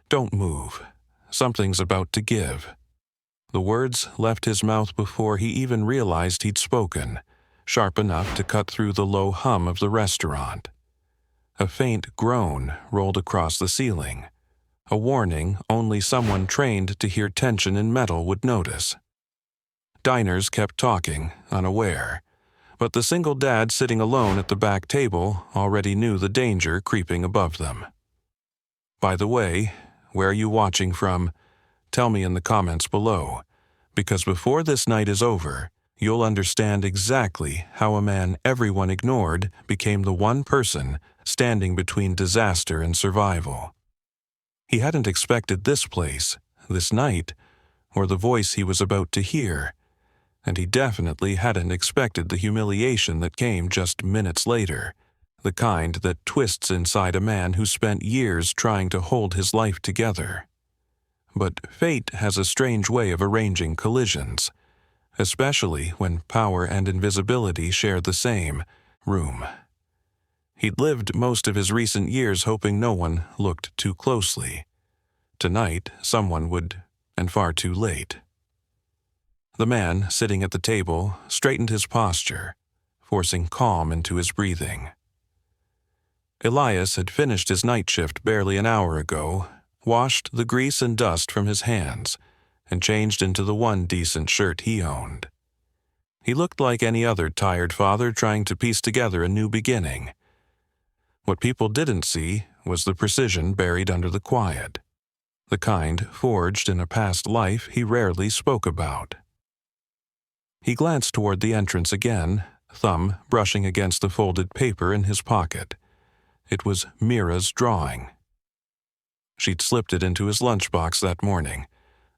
Don't move. Something's about to give. The words left his mouth before he even realized he'd spoken, sharp enough to cut through the low hum of the restaurant. A faint groan rolled across the ceiling, a warning only someone trained to hear tension in metal would notice. Diners kept talking, unaware, but the single dad sitting alone at the back table already knew the danger creeping above them. By the way, where are you watching from? Tell me in the comments below, because before this night is over, you'll understand exactly how a man everyone ignored became the one person standing between disaster and survival. He hadn't expected this place, this night, or the voice he was about to hear, and he definitely hadn't expected the humiliation that came just minutes later, the kind that twists inside a man who spent years trying to hold his life together. But fate has a strange way of arranging collisions, especially when power and invisibility share the same room. He'd lived most of his recent years hoping no one looked too closely. Tonight, someone would, and far too late. The man sitting at the table straightened his posture, forcing calm into his breathing. Elias had finished his night shift barely an hour ago, washed the grease and dust from his hands, and changed into the one decent shirt he owned. He looked like any other tired father trying to piece together a new beginning. What people didn't see was the precision buried under the quiet, the kind forged in a past life he rarely spoke about. He glanced toward the entrance again, thumb brushing against the folded paper in his pocket. It was Mira's drawing. She'd slipped it into his lunchbox that morning,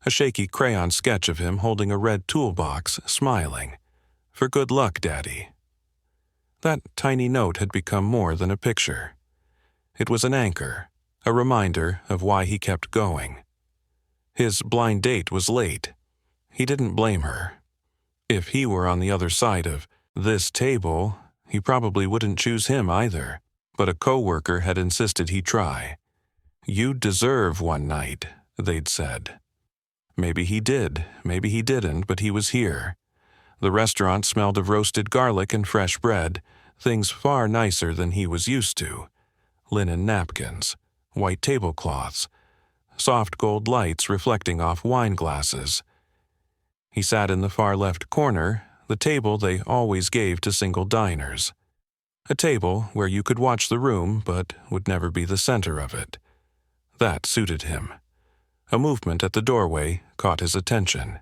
a shaky crayon sketch of him holding a red toolbox, smiling. "For good luck, Daddy." That tiny note had become more than a picture. It was an anchor, a reminder of why he kept going. His blind date was late. He didn't blame her. If he were on the other side of this table, he probably wouldn't choose him either, but a coworker had insisted he try. "You deserve one night," they'd said. Maybe he did, maybe he didn't, but he was here. The restaurant smelled of roasted garlic and fresh bread, things far nicer than he was used to. Linen napkins, white tablecloths, soft gold lights reflecting off wine glasses. He sat in the far left corner, the table they always gave to single diners. A table where you could watch the room but would never be the center of it. That suited him. A movement at the doorway caught his attention.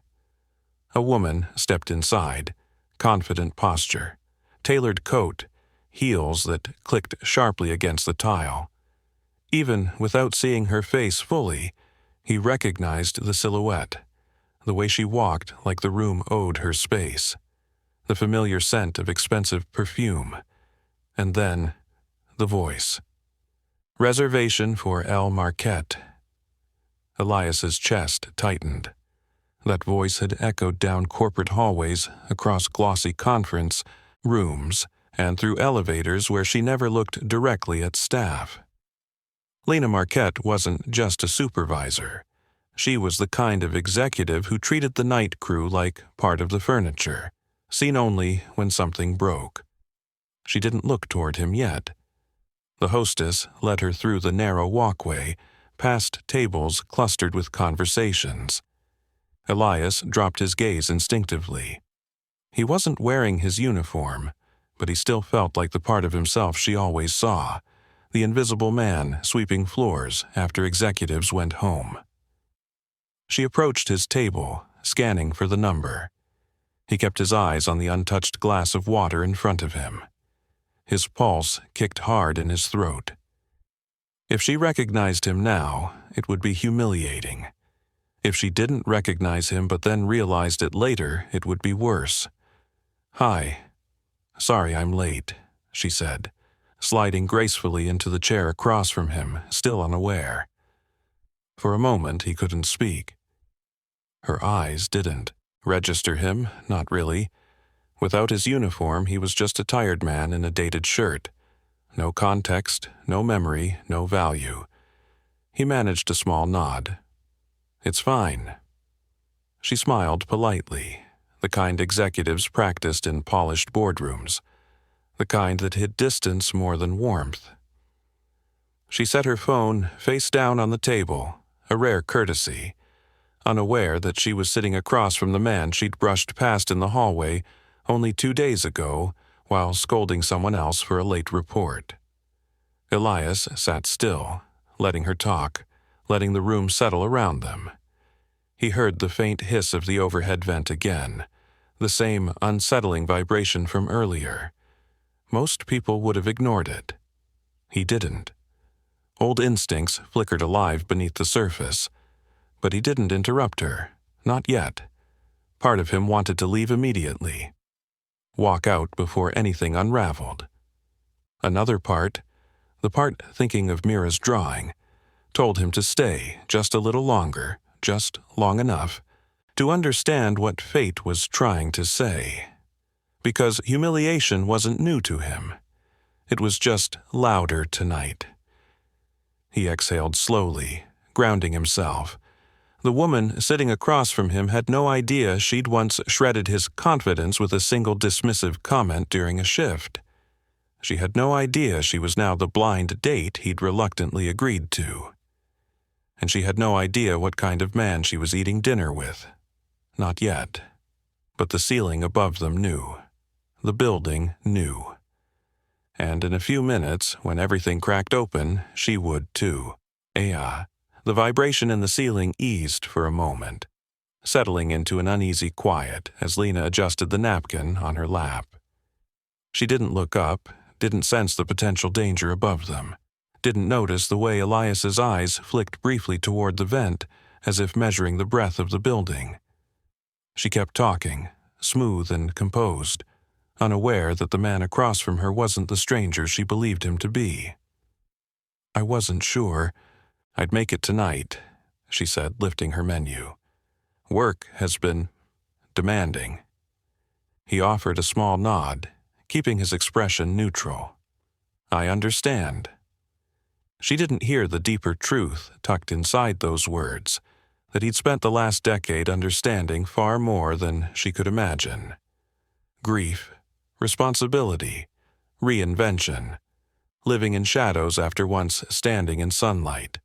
A woman stepped inside, confident posture, tailored coat, heels that clicked sharply against the tile. Even without seeing her face fully, he recognized the silhouette, the way she walked like the room owed her space, the familiar scent of expensive perfume, and then the voice. "Reservation for El Marquette." Elias's chest tightened. That voice had echoed down corporate hallways, across glossy conference rooms, and through elevators where she never looked directly at staff. Lena Marquette wasn't just a supervisor. She was the kind of executive who treated the night crew like part of the furniture, seen only when something broke. She didn't look toward him yet. The hostess led her through the narrow walkway, past tables clustered with conversations. Elias dropped his gaze instinctively. He wasn't wearing his uniform, but he still felt like the part of himself she always saw, the invisible man sweeping floors after executives went home. She approached his table, scanning for the number. He kept his eyes on the untouched glass of water in front of him. His pulse kicked hard in his throat. If she recognized him now, it would be humiliating. If she didn't recognize him but then realized it later, it would be worse. "Hi. Sorry I'm late," she said, sliding gracefully into the chair across from him, still unaware. For a moment he couldn't speak. Her eyes didn't register him, not really. Without his uniform, he was just a tired man in a dated shirt. No context, no memory, no value. He managed a small nod. "It's fine." She smiled politely, the kind executives practiced in polished boardrooms, the kind that hid distance more than warmth. She set her phone face down on the table, a rare courtesy, unaware that she was sitting across from the man she'd brushed past in the hallway only 2 days ago while scolding someone else for a late report. Elias sat still, letting her talk, letting the room settle around them. He heard the faint hiss of the overhead vent again, the same unsettling vibration from earlier. Most people would have ignored it. He didn't. Old instincts flickered alive beneath the surface, but he didn't interrupt her, not yet. Part of him wanted to leave immediately, walk out before anything unraveled. Another part, the part thinking of Mira's drawing, told him to stay just a little longer, just long enough, to understand what fate was trying to say. Because humiliation wasn't new to him. It was just louder tonight. He exhaled slowly, grounding himself. The woman sitting across from him had no idea she'd once shredded his confidence with a single dismissive comment during a shift. She had no idea she was now the blind date he'd reluctantly agreed to. And she had no idea what kind of man she was eating dinner with. Not yet. But the ceiling above them knew. The building knew. And in a few minutes, when everything cracked open, she would too. The vibration in the ceiling eased for a moment, settling into an uneasy quiet as Lena adjusted the napkin on her lap. She didn't look up, didn't sense the potential danger above them, didn't notice the way Elias's eyes flicked briefly toward the vent, as if measuring the breadth of the building. She kept talking, smooth and composed, unaware that the man across from her wasn't the stranger she believed him to be. "I wasn't sure I'd make it tonight," she said, lifting her menu. "Work has been demanding." He offered a small nod, keeping his expression neutral. "I understand." She didn't hear the deeper truth tucked inside those words, that he'd spent the last decade understanding far more than she could imagine. Grief, responsibility, reinvention, living in shadows after once standing in sunlight.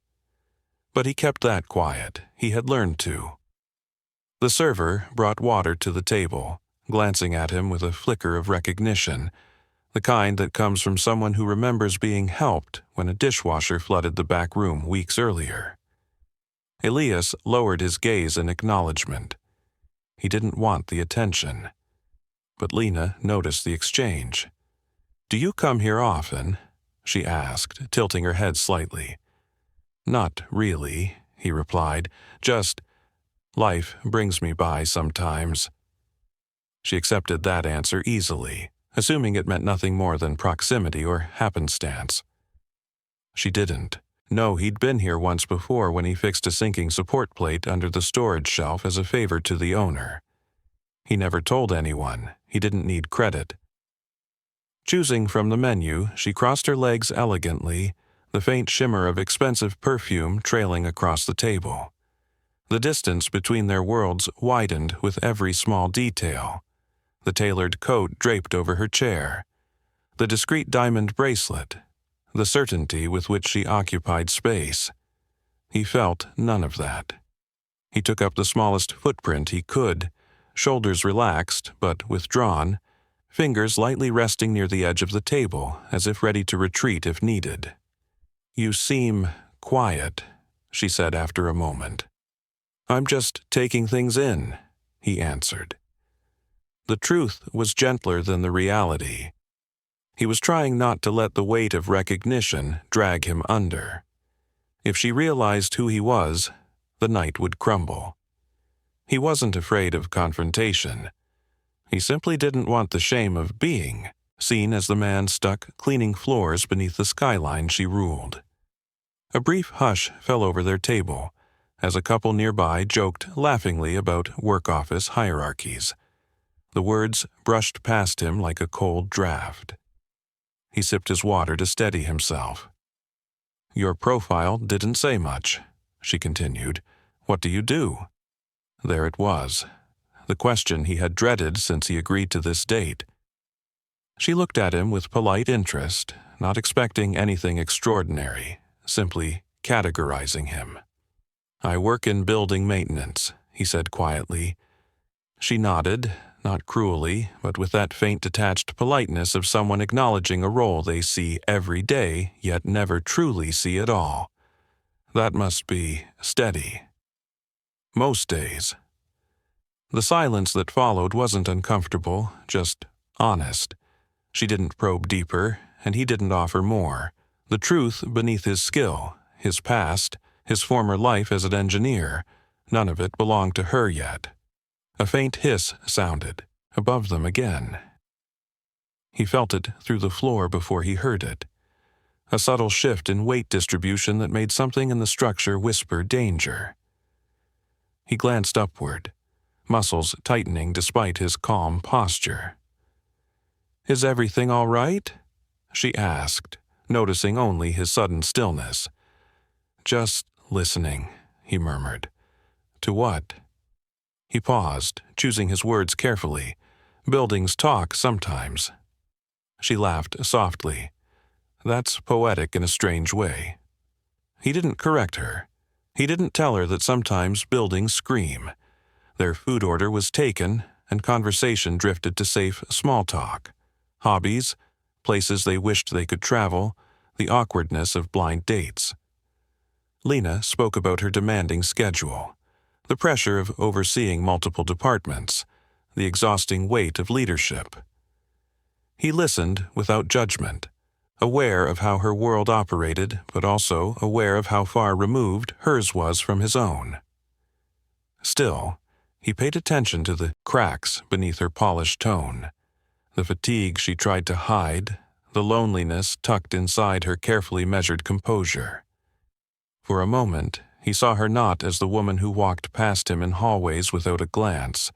But he kept that quiet. He had learned to. The server brought water to the table, glancing at him with a flicker of recognition, the kind that comes from someone who remembers being helped when a dishwasher flooded the back room weeks earlier. Elias lowered his gaze in acknowledgement. He didn't want the attention. But Lena noticed the exchange. "Do you come here often?" she asked, tilting her head slightly. "Not really," he replied. "Just, life brings me by sometimes." She accepted that answer easily, assuming it meant nothing more than proximity or happenstance. She didn't. No, he'd been here once before when he fixed a sinking support plate under the storage shelf as a favor to the owner. He never told anyone. He didn't need credit. Choosing from the menu, she crossed her legs elegantly, the faint shimmer of expensive perfume trailing across the table. The distance between their worlds widened with every small detail. The tailored coat draped over her chair, the discreet diamond bracelet, the certainty with which she occupied space. He felt none of that. He took up the smallest footprint he could, shoulders relaxed but withdrawn, fingers lightly resting near the edge of the table as if ready to retreat if needed. "You seem quiet," she said after a moment. "I'm just taking things in," he answered. The truth was gentler than the reality. He was trying not to let the weight of recognition drag him under. If she realized who he was, the night would crumble. He wasn't afraid of confrontation. He simply didn't want the shame of being seen as the man stuck cleaning floors beneath the skyline she ruled. A brief hush fell over their table as a couple nearby joked laughingly about work office hierarchies. The words brushed past him like a cold draft. He sipped his water to steady himself. Your profile didn't say much, she continued. What do you do? There it was, the question he had dreaded since he agreed to this date. She looked at him with polite interest, not expecting anything extraordinary, simply categorizing him. I work in building maintenance, he said quietly. She nodded, not cruelly, but with that faint detached politeness of someone acknowledging a role they see every day, yet never truly see at all. That must be steady. Most days. The silence that followed wasn't uncomfortable, just honest. She didn't probe deeper, and he didn't offer more. The truth beneath his skill, his past, his former life as an engineer, none of it belonged to her yet. A faint hiss sounded, above them again. He felt it through the floor before he heard it. A subtle shift in weight distribution that made something in the structure whisper danger. He glanced upward, muscles tightening despite his calm posture. Is everything all right? She asked, noticing only his sudden stillness. Just listening, he murmured. To what? He paused, choosing his words carefully. Buildings talk sometimes. She laughed softly. That's poetic in a strange way. He didn't correct her. He didn't tell her that sometimes buildings scream. Their food order was taken, and conversation drifted to safe small talk. Hobbies, places they wished they could travel, the awkwardness of blind dates. Lena spoke about her demanding schedule, the pressure of overseeing multiple departments, the exhausting weight of leadership. He listened without judgment, aware of how her world operated, but also aware of how far removed hers was from his own. Still, he paid attention to the cracks beneath her polished tone, the fatigue she tried to hide, the loneliness tucked inside her carefully measured composure. For a moment, he saw her not as the woman who walked past him in hallways without a glance,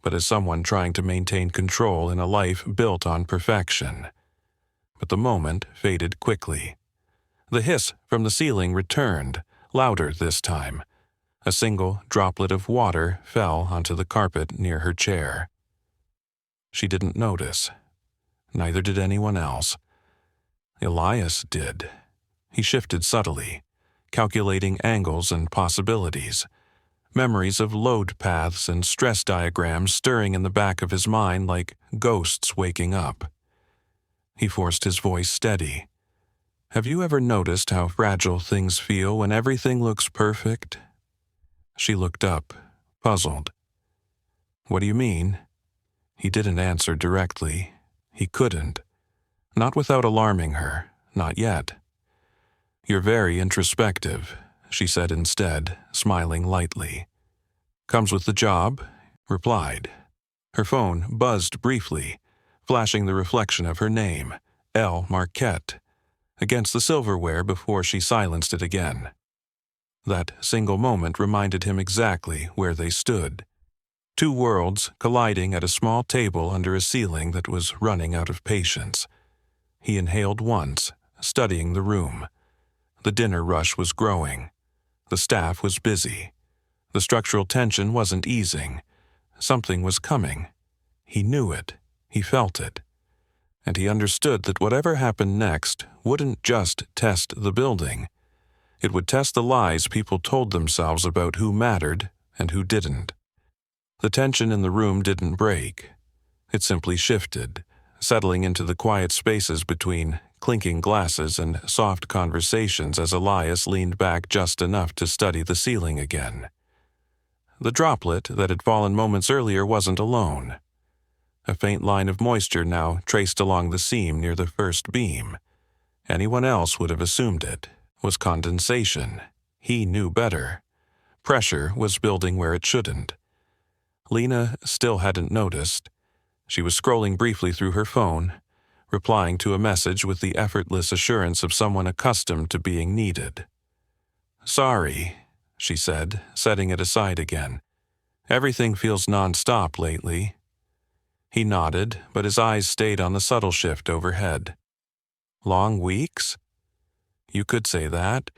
but as someone trying to maintain control in a life built on perfection. But the moment faded quickly. The hiss from the ceiling returned, louder this time. A single droplet of water fell onto the carpet near her chair. She didn't notice. Neither did anyone else. Elias did. He shifted subtly, calculating angles and possibilities. Memories of load paths and stress diagrams stirring in the back of his mind like ghosts waking up. He forced his voice steady. Have you ever noticed how fragile things feel when everything looks perfect? She looked up, puzzled. What do you mean? He didn't answer directly. He couldn't. Not without alarming her, not yet. You're very introspective, she said instead, smiling lightly. Comes with the job, replied. Her phone buzzed briefly, flashing the reflection of her name, L. Marquette, against the silverware before she silenced it again. That single moment reminded him exactly where they stood. Two worlds colliding at a small table under a ceiling that was running out of patience. He inhaled once, studying the room. The dinner rush was growing. The staff was busy. The structural tension wasn't easing. Something was coming. He knew it. He felt it. And he understood that whatever happened next wouldn't just test the building. It would test the lies people told themselves about who mattered and who didn't. The tension in the room didn't break. It simply shifted, settling into the quiet spaces between clinking glasses and soft conversations as Elias leaned back just enough to study the ceiling again. The droplet that had fallen moments earlier wasn't alone. A faint line of moisture now traced along the seam near the first beam. Anyone else would have assumed it was condensation. He knew better. Pressure was building where it shouldn't. Lena still hadn't noticed. She was scrolling briefly through her phone, replying to a message with the effortless assurance of someone accustomed to being needed. Sorry, she said, setting it aside again. Everything feels non-stop lately. He nodded, but his eyes stayed on the subtle shift overhead. Long weeks? You could say that.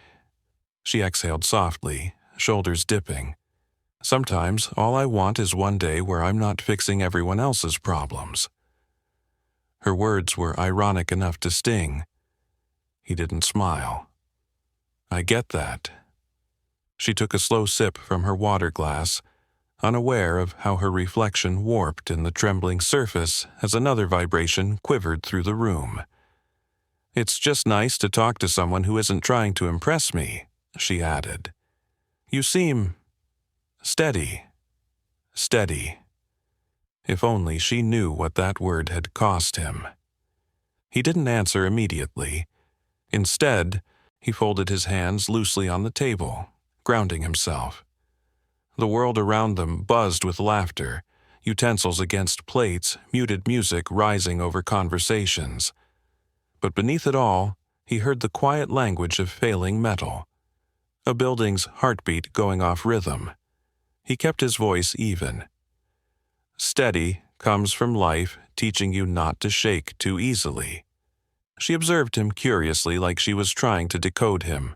She exhaled softly, shoulders dipping. Sometimes all I want is one day where I'm not fixing everyone else's problems. Her words were ironic enough to sting. He didn't smile. I get that. She took a slow sip from her water glass, unaware of how her reflection warped in the trembling surface as another vibration quivered through the room. It's just nice to talk to someone who isn't trying to impress me, she added. You seem steady. Steady. If only she knew what that word had cost him. He didn't answer immediately. Instead, he folded his hands loosely on the table, grounding himself. The world around them buzzed with laughter, utensils against plates, muted music rising over conversations. But beneath it all, he heard the quiet language of failing metal, a building's heartbeat going off rhythm. He kept his voice even. Steady comes from life teaching you not to shake too easily. She observed him curiously, like she was trying to decode him.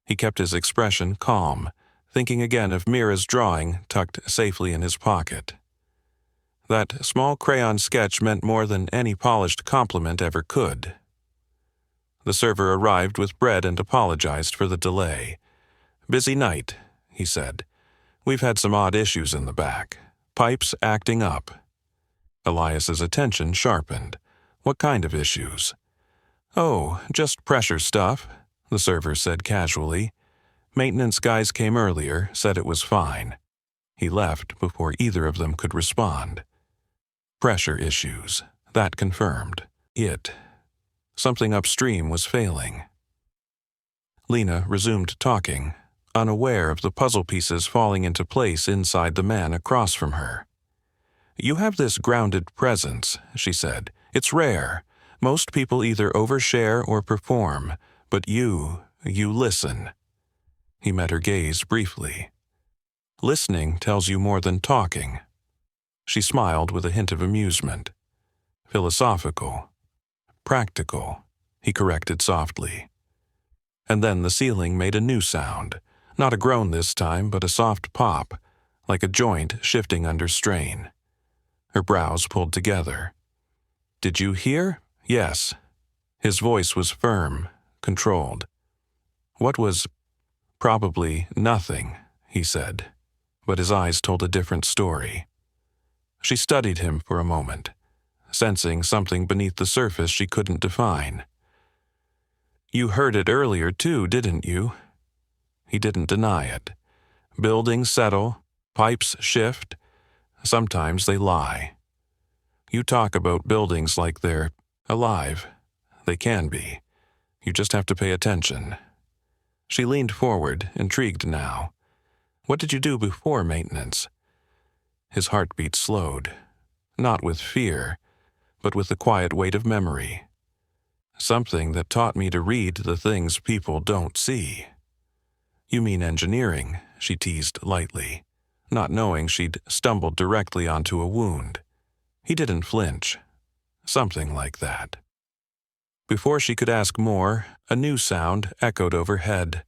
He kept his expression calm, thinking again of Mira's drawing tucked safely in his pocket. That small crayon sketch meant more than any polished compliment ever could. The server arrived with bread and apologized for the delay. Busy night, he said. We've had some odd issues in the back. Pipes acting up. Elias's attention sharpened. What kind of issues? Oh, just pressure stuff, the server said casually. Maintenance guys came earlier, said it was fine. He left before either of them could respond. Pressure issues. That confirmed. Something upstream was failing. Lena resumed talking, unaware of the puzzle pieces falling into place inside the man across from her. You have this grounded presence, she said. It's rare. Most people either overshare or perform, but you listen. He met her gaze briefly. Listening tells you more than talking. She smiled with a hint of amusement. Philosophical. Practical, he corrected softly. And then the ceiling made a new sound, not a groan this time, but a soft pop, like a joint shifting under strain. Her brows pulled together. Did you hear? Yes. His voice was firm, controlled. What was? Probably nothing, he said, but his eyes told a different story. She studied him for a moment, sensing something beneath the surface she couldn't define. You heard it earlier too, didn't you? He didn't deny it. Buildings settle, pipes shift. Sometimes they lie. You talk about buildings like they're alive. They can be. You just have to pay attention. She leaned forward, intrigued now. What did you do before maintenance? His heartbeat slowed, not with fear, but with the quiet weight of memory. Something that taught me to read the things people don't see. You mean engineering, she teased lightly, not knowing she'd stumbled directly onto a wound. He didn't flinch. Something like that. Before she could ask more, a new sound echoed overhead,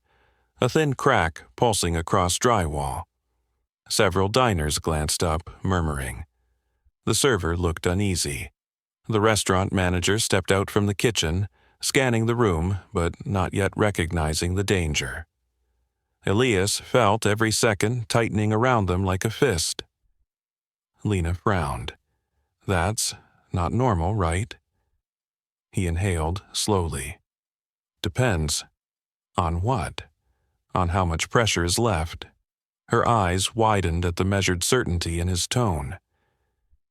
a thin crack pulsing across drywall. Several diners glanced up, murmuring. The server looked uneasy. The restaurant manager stepped out from the kitchen, scanning the room, but not yet recognizing the danger. Elias felt every second tightening around them like a fist. Lena frowned. That's not normal, right? He inhaled slowly. Depends. On what? On how much pressure is left. Her eyes widened at the measured certainty in his tone.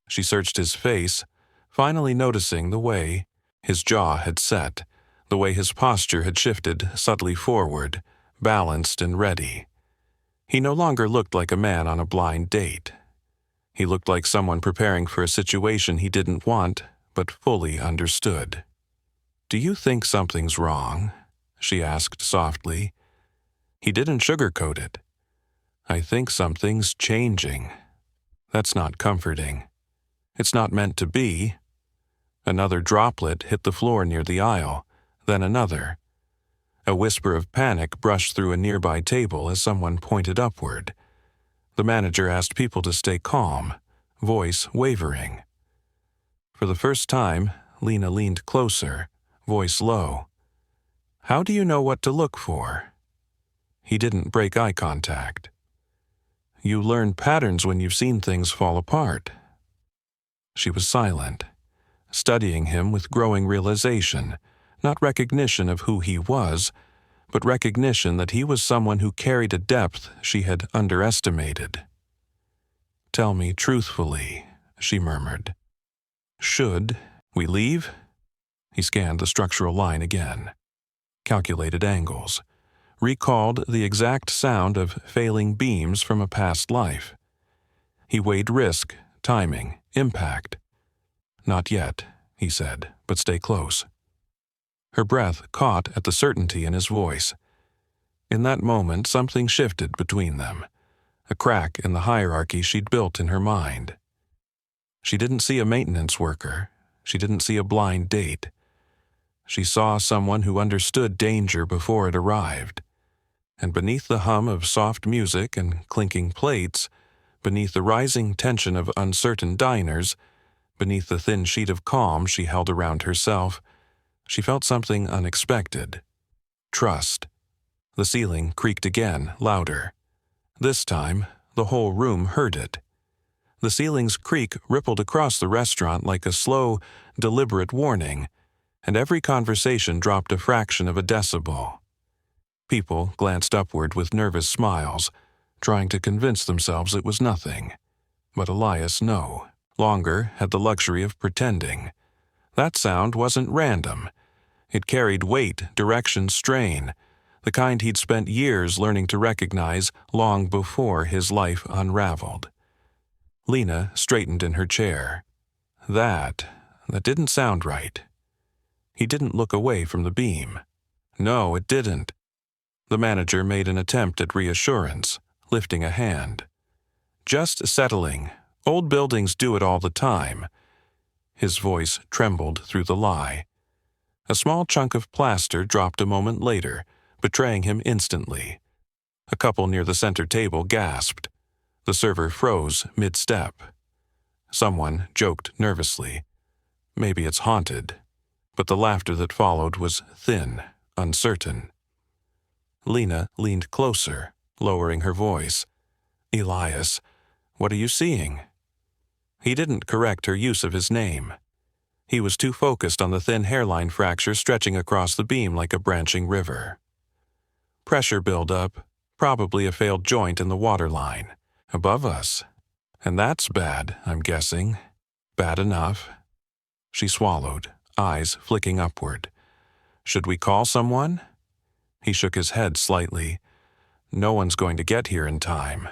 She searched his face, finally noticing the way his jaw had set, the way his posture had shifted subtly forward, balanced and ready. He no longer looked like a man on a blind date. He looked like someone preparing for a situation he didn't want, but fully understood. Do you think something's wrong? She asked softly. He didn't sugarcoat it. I think something's changing. That's not comforting. It's not meant to be. Another droplet hit the floor near the aisle, then another. A whisper of panic brushed through a nearby table as someone pointed upward. The manager asked people to stay calm, voice wavering. For the first time, Lena leaned closer, voice low. "How do you know what to look for?" He didn't break eye contact. "You learn patterns when you've seen things fall apart." She was silent, studying him with growing realization, not recognition of who he was, but recognition that he was someone who carried a depth she had underestimated. "Tell me truthfully," she murmured. "Should we leave?" He scanned the structural line again, calculated angles, recalled the exact sound of failing beams from a past life. He weighed risk, timing, impact. "Not yet," he said, "but stay close." Her breath caught at the certainty in his voice. In that moment, something shifted between them, a crack in the hierarchy she'd built in her mind. She didn't see a maintenance worker. She didn't see a blind date. She saw someone who understood danger before it arrived. And beneath the hum of soft music and clinking plates, beneath the rising tension of uncertain diners, beneath the thin sheet of calm she held around herself, she felt something unexpected. Trust. The ceiling creaked again, louder. This time, the whole room heard it. The ceiling's creak rippled across the restaurant like a slow, deliberate warning, and every conversation dropped a fraction of a decibel. People glanced upward with nervous smiles, trying to convince themselves it was nothing. But Elias, no longer had the luxury of pretending. That sound wasn't random. It carried weight, direction, strain, the kind he'd spent years learning to recognize long before his life unraveled. Lena straightened in her chair. That didn't sound right. He didn't look away from the beam. No, it didn't. The manager made an attempt at reassurance, lifting a hand. "Just settling. Old buildings do it all the time." His voice trembled through the lie. A small chunk of plaster dropped a moment later, betraying him instantly. A couple near the center table gasped. The server froze mid-step. Someone joked nervously. "Maybe it's haunted." But the laughter that followed was thin, uncertain. Lena leaned closer, lowering her voice. "Elias, what are you seeing?" He didn't correct her use of his name. He was too focused on the thin hairline fracture stretching across the beam like a branching river. Pressure buildup, probably a failed joint in the waterline, above us. And that's bad, I'm guessing. Bad enough. She swallowed, eyes flicking upward. "Should we call someone?" He shook his head slightly. "No one's going to get here in time."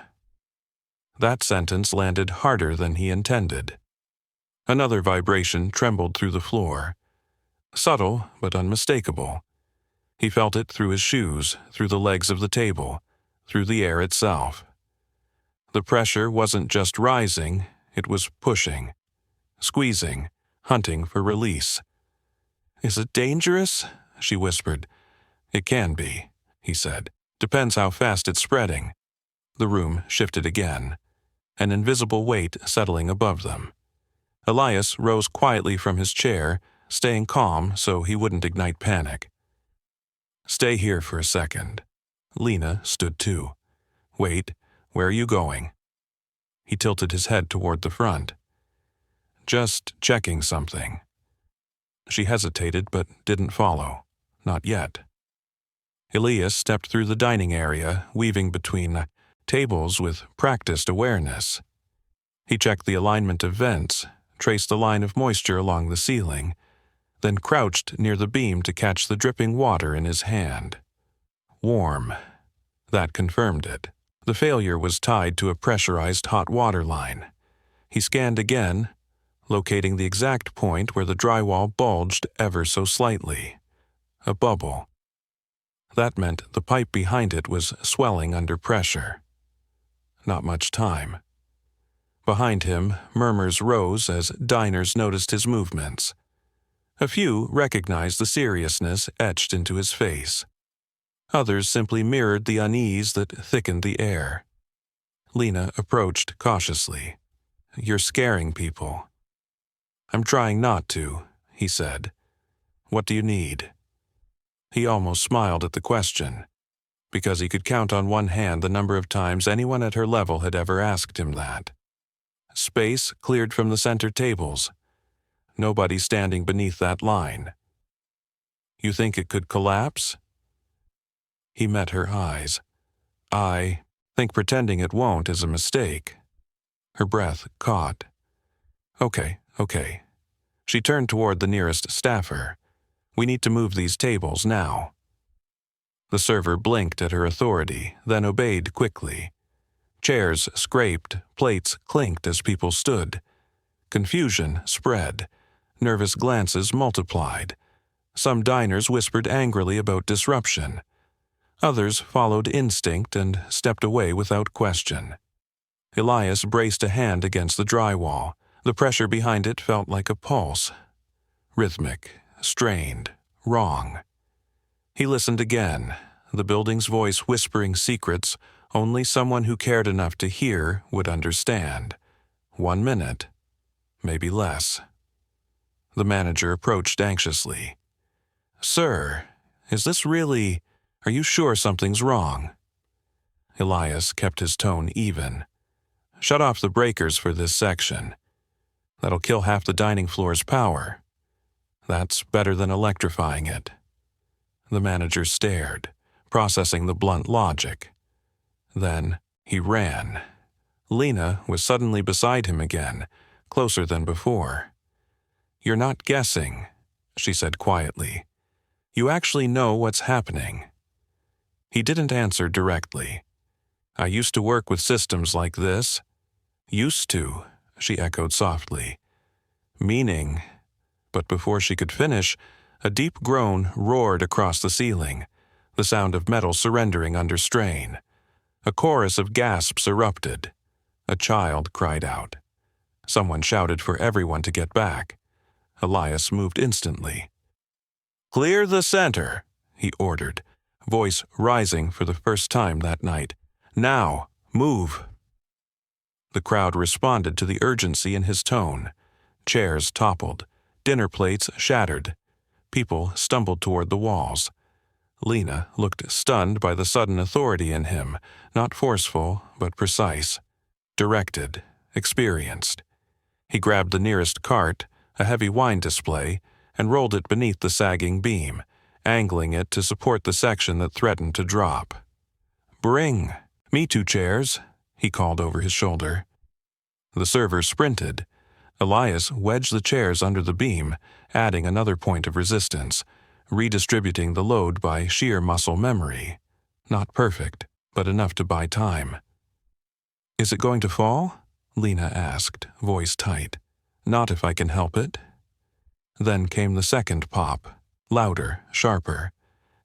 That sentence landed harder than he intended. Another vibration trembled through the floor. Subtle, but unmistakable. He felt it through his shoes, through the legs of the table, through the air itself. The pressure wasn't just rising, it was pushing, squeezing, hunting for release. "Is it dangerous?" she whispered. "It can be," he said. "Depends how fast it's spreading." The room shifted again, an invisible weight settling above them. Elias rose quietly from his chair, staying calm so he wouldn't ignite panic. "Stay here for a second." Lena stood too. "Wait, where are you going?" He tilted his head toward the front. "Just checking something." She hesitated but didn't follow. Not yet. Elias stepped through the dining area, weaving between tables with practiced awareness. He checked the alignment of vents, traced the line of moisture along the ceiling, then crouched near the beam to catch the dripping water in his hand. Warm. That confirmed it. The failure was tied to a pressurized hot water line. He scanned again, locating the exact point where the drywall bulged ever so slightly. A bubble. That meant the pipe behind it was swelling under pressure. Not much time. Behind him, murmurs rose as diners noticed his movements. A few recognized the seriousness etched into his face. Others simply mirrored the unease that thickened the air. Lena approached cautiously. "You're scaring people." "I'm trying not to," he said. "What do you need?" He almost smiled at the question, because he could count on one hand the number of times anyone at her level had ever asked him that. Space cleared from the center tables. Nobody standing beneath that line. "You think it could collapse?" He met her eyes. "I think pretending it won't is a mistake." Her breath caught. Okay. She turned toward the nearest staffer. "We need to move these tables now." The server blinked at her authority, then obeyed quickly. Chairs scraped, plates clinked as people stood. Confusion spread. Nervous glances multiplied. Some diners whispered angrily about disruption. Others followed instinct and stepped away without question. Elias braced a hand against the drywall. The pressure behind it felt like a pulse. Rhythmic, strained, wrong. He listened again, the building's voice whispering secrets only someone who cared enough to hear would understand. 1 minute, maybe less. The manager approached anxiously. "Sir, is this really... Are you sure something's wrong?" Elias kept his tone even. "Shut off the breakers for this section. That'll kill half the dining floor's power. That's better than electrifying it." The manager stared, processing the blunt logic. Then he ran. Lena was suddenly beside him again, closer than before. "You're not guessing," she said quietly. "You actually know what's happening." He didn't answer directly. "I used to work with systems like this." "Used to," she echoed softly. "Meaning..." But before she could finish, a deep groan roared across the ceiling, the sound of metal surrendering under strain. A chorus of gasps erupted. A child cried out. Someone shouted for everyone to get back. Elias moved instantly. "Clear the center," he ordered, voice rising for the first time that night. "Now, move." The crowd responded to the urgency in his tone. Chairs toppled. Dinner plates shattered. People stumbled toward the walls. Lena looked stunned by the sudden authority in him, not forceful, but precise. Directed, experienced. He grabbed the nearest cart, a heavy wine display, and rolled it beneath the sagging beam, angling it to support the section that threatened to drop. "Bring me 2 chairs," he called over his shoulder. The server sprinted. Elias wedged the chairs under the beam, adding another point of resistance, redistributing the load by sheer muscle memory. Not perfect, but enough to buy time. "Is it going to fall?" Lena asked, voice tight. "Not if I can help it." Then came the second pop, louder, sharper,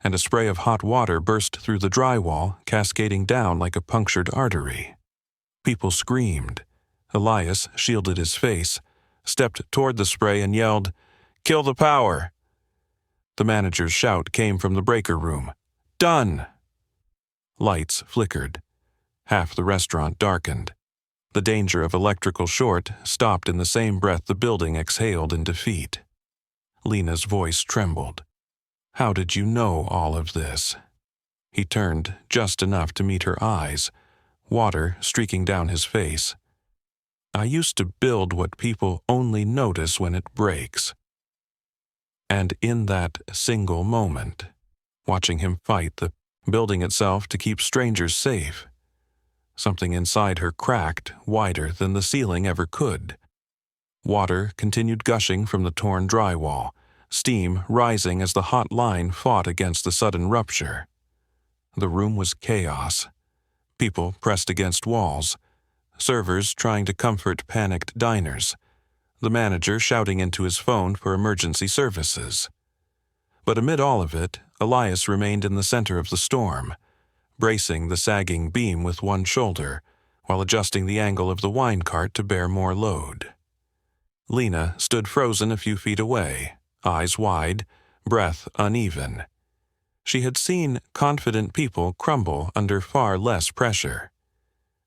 and a spray of hot water burst through the drywall, cascading down like a punctured artery. People screamed. Elias shielded his face, stepped toward the spray and yelled, "Kill the power!" The manager's shout came from the breaker room. "Done!" Lights flickered. Half the restaurant darkened. The danger of electrical short stopped in the same breath the building exhaled in defeat. Lena's voice trembled. "How did you know all of this?" He turned just enough to meet her eyes, water streaking down his face. "I used to build what people only notice when it breaks." And in that single moment, watching him fight the building itself to keep strangers safe, something inside her cracked wider than the ceiling ever could. Water continued gushing from the torn drywall, steam rising as the hot line fought against the sudden rupture. The room was chaos. People pressed against walls, servers trying to comfort panicked diners, the manager shouting into his phone for emergency services. But amid all of it, Elias remained in the center of the storm, bracing the sagging beam with one shoulder, while adjusting the angle of the wine cart to bear more load. Lena stood frozen a few feet away, eyes wide, breath uneven. She had seen confident people crumble under far less pressure.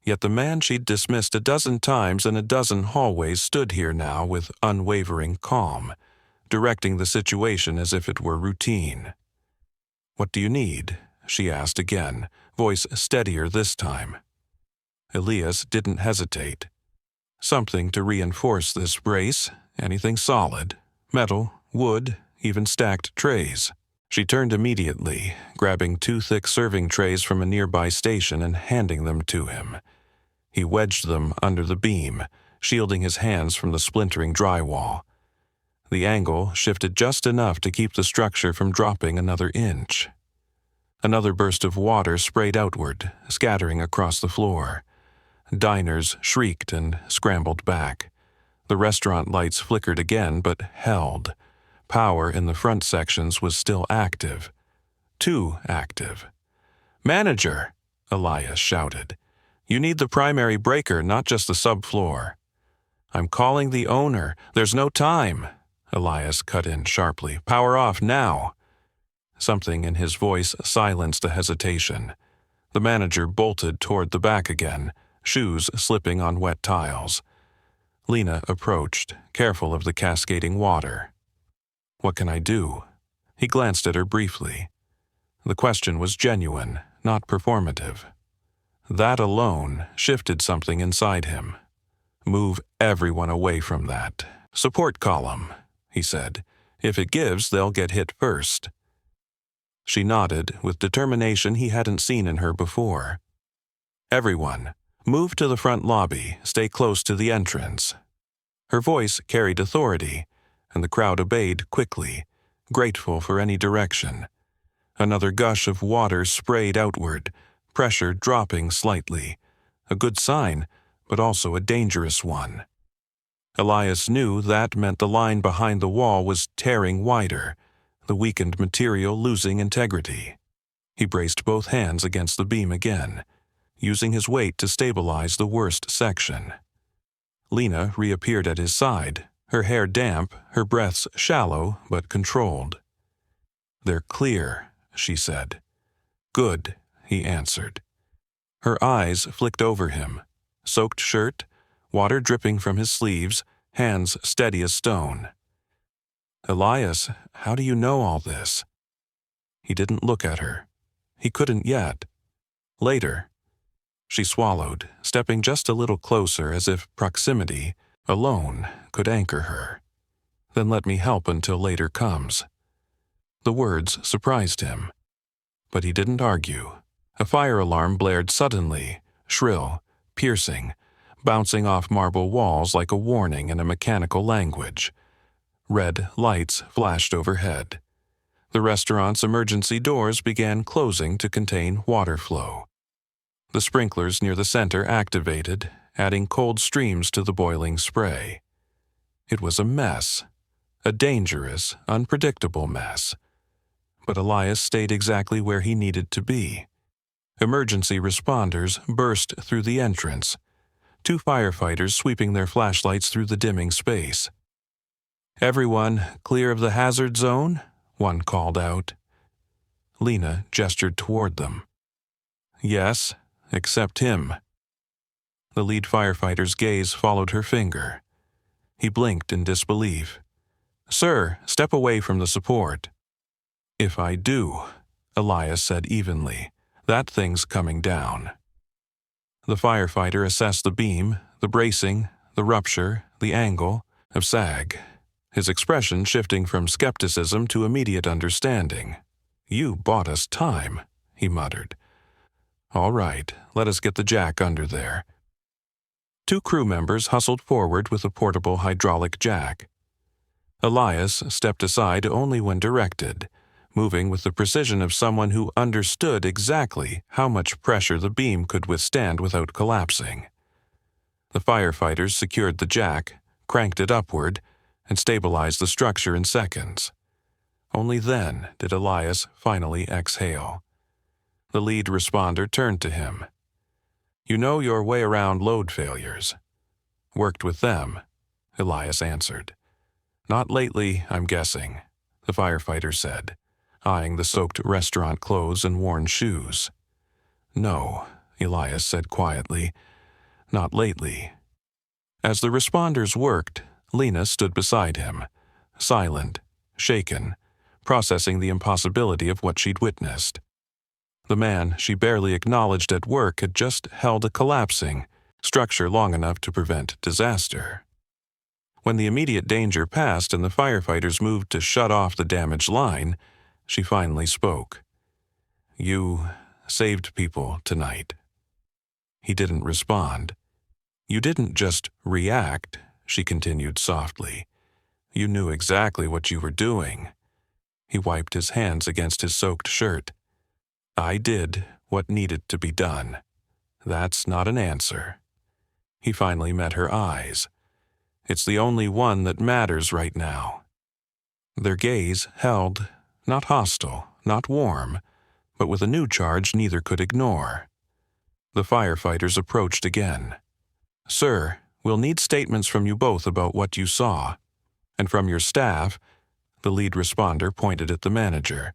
Yet the man she'd dismissed a dozen times in a dozen hallways stood here now with unwavering calm, directing the situation as if it were routine. "What do you need?" she asked again, voice steadier this time. Elias didn't hesitate. "Something to reinforce this brace, anything solid, metal, wood, even stacked trays." She turned immediately, grabbing 2 thick serving trays from a nearby station and handing them to him. He wedged them under the beam, shielding his hands from the splintering drywall. The angle shifted just enough to keep the structure from dropping another inch. Another burst of water sprayed outward, scattering across the floor. Diners shrieked and scrambled back. The restaurant lights flickered again, but held. Power in the front sections was still active. Too active. "Manager!" Elias shouted. "You need the primary breaker, not just the subfloor." "I'm calling the owner. There's no time." Elias cut in sharply. "Power off now." Something in his voice silenced a hesitation. The manager bolted toward the back again, shoes slipping on wet tiles. Lena approached, careful of the cascading water. "What can I do?" He glanced at her briefly. The question was genuine, not performative. That alone shifted something inside him. "Move everyone away from that. Support column," he said. "If it gives, they'll get hit first." She nodded with determination he hadn't seen in her before. "Everyone, move to the front lobby, stay close to the entrance." Her voice carried authority, and the crowd obeyed quickly, grateful for any direction. Another gush of water sprayed outward, pressure dropping slightly. A good sign, but also a dangerous one. Elias knew that meant the line behind the wall was tearing wider, the weakened material losing integrity. He braced both hands against the beam again, using his weight to stabilize the worst section. Lena reappeared at his side, her hair damp, her breaths shallow but controlled. "They're clear," she said. "Good," he answered. Her eyes flicked over him, soaked shirt, water dripping from his sleeves, hands steady as stone. "Elias, how do you know all this?" He didn't look at her. He couldn't yet. Later. She swallowed, stepping just a little closer as if proximity, alone, could anchor her. "Then let me help until later comes." The words surprised him. But he didn't argue. A fire alarm blared suddenly, shrill, piercing, bouncing off marble walls like a warning in a mechanical language. Red lights flashed overhead. The restaurant's emergency doors began closing to contain water flow. The sprinklers near the center activated, adding cold streams to the boiling spray. It was a mess. A dangerous, unpredictable mess. But Elias stayed exactly where he needed to be. Emergency responders burst through the entrance, 2 firefighters sweeping their flashlights through the dimming space. "Everyone clear of the hazard zone?" one called out. Lena gestured toward them. "Yes, except him." The lead firefighter's gaze followed her finger. He blinked in disbelief. "Sir, step away from the support." "If I do," Elias said evenly, "that thing's coming down." The firefighter assessed the beam, the bracing, the rupture, the angle of sag, his expression shifting from skepticism to immediate understanding. "You bought us time," he muttered. "All right, let us get the jack under there." 2 crew members hustled forward with a portable hydraulic jack. Elias stepped aside only when directed, moving with the precision of someone who understood exactly how much pressure the beam could withstand without collapsing. The firefighters secured the jack, cranked it upward, and stabilized the structure in seconds. Only then did Elias finally exhale. The lead responder turned to him. "You know your way around load failures." "Worked with them," Elias answered. "Not lately, I'm guessing," the firefighter said. eyeing the soaked restaurant clothes and worn shoes. "No," Elias said quietly. "Not lately." As the responders worked, Lena stood beside him, silent, shaken, processing the impossibility of what she'd witnessed. The man she barely acknowledged at work had just held a collapsing structure long enough to prevent disaster. When the immediate danger passed and the firefighters moved to shut off the damaged line, she finally spoke. "You saved people tonight." He didn't respond. "You didn't just react," she continued softly. "You knew exactly what you were doing." He wiped his hands against his soaked shirt. "I did what needed to be done. That's not an answer." He finally met her eyes. "It's the only one that matters right now." Their gaze held, not hostile, not warm, but with a new charge neither could ignore. The firefighters approached again. "Sir, we'll need statements from you both about what you saw. And from your staff," the lead responder pointed at the manager.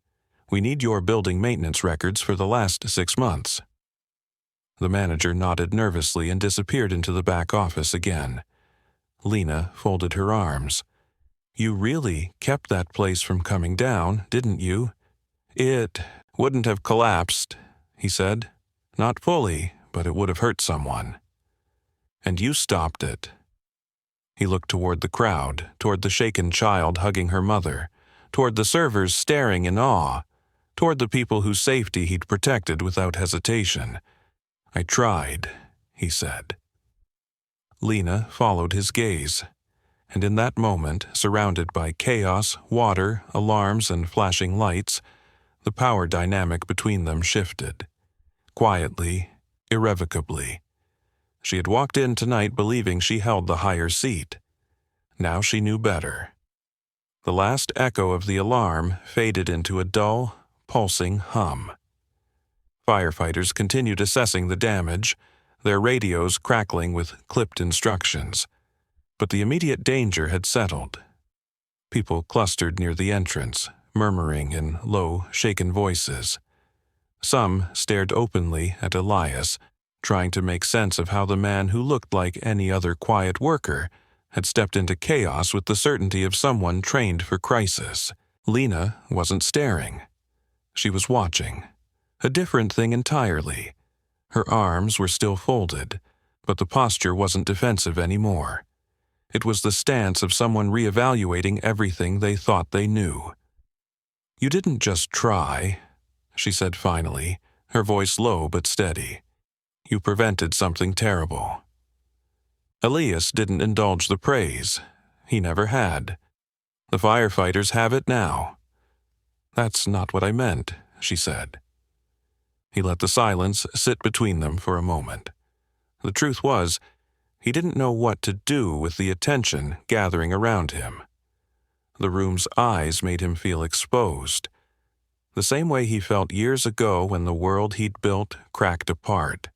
"We need your building maintenance records for the last 6 months." The manager nodded nervously and disappeared into the back office again. Lena folded her arms. "You really kept that place from coming down, didn't you?" "It wouldn't have collapsed," he said. "Not fully, but it would have hurt someone." "And you stopped it." He looked toward the crowd, toward the shaken child hugging her mother, toward the servers staring in awe, toward the people whose safety he'd protected without hesitation. "I tried," he said. Lena followed his gaze, and in that moment, surrounded by chaos, water, alarms, and flashing lights, the power dynamic between them shifted. Quietly, irrevocably. She had walked in tonight believing she held the higher seat. Now she knew better. The last echo of the alarm faded into a dull, pulsing hum. Firefighters continued assessing the damage, their radios crackling with clipped instructions. But the immediate danger had settled. People clustered near the entrance, murmuring in low, shaken voices. Some stared openly at Elias, trying to make sense of how the man who looked like any other quiet worker had stepped into chaos with the certainty of someone trained for crisis. Lena wasn't staring. She was watching. A different thing entirely. Her arms were still folded, but the posture wasn't defensive anymore. It was the stance of someone reevaluating everything they thought they knew. "You didn't just try," she said finally, her voice low but steady. "You prevented something terrible." Elias didn't indulge the praise. He never had. "The firefighters have it now." "That's not what I meant," she said. He let the silence sit between them for a moment. The truth was, he didn't know what to do with the attention gathering around him. The room's eyes made him feel exposed, the same way he felt years ago when the world he'd built cracked apart,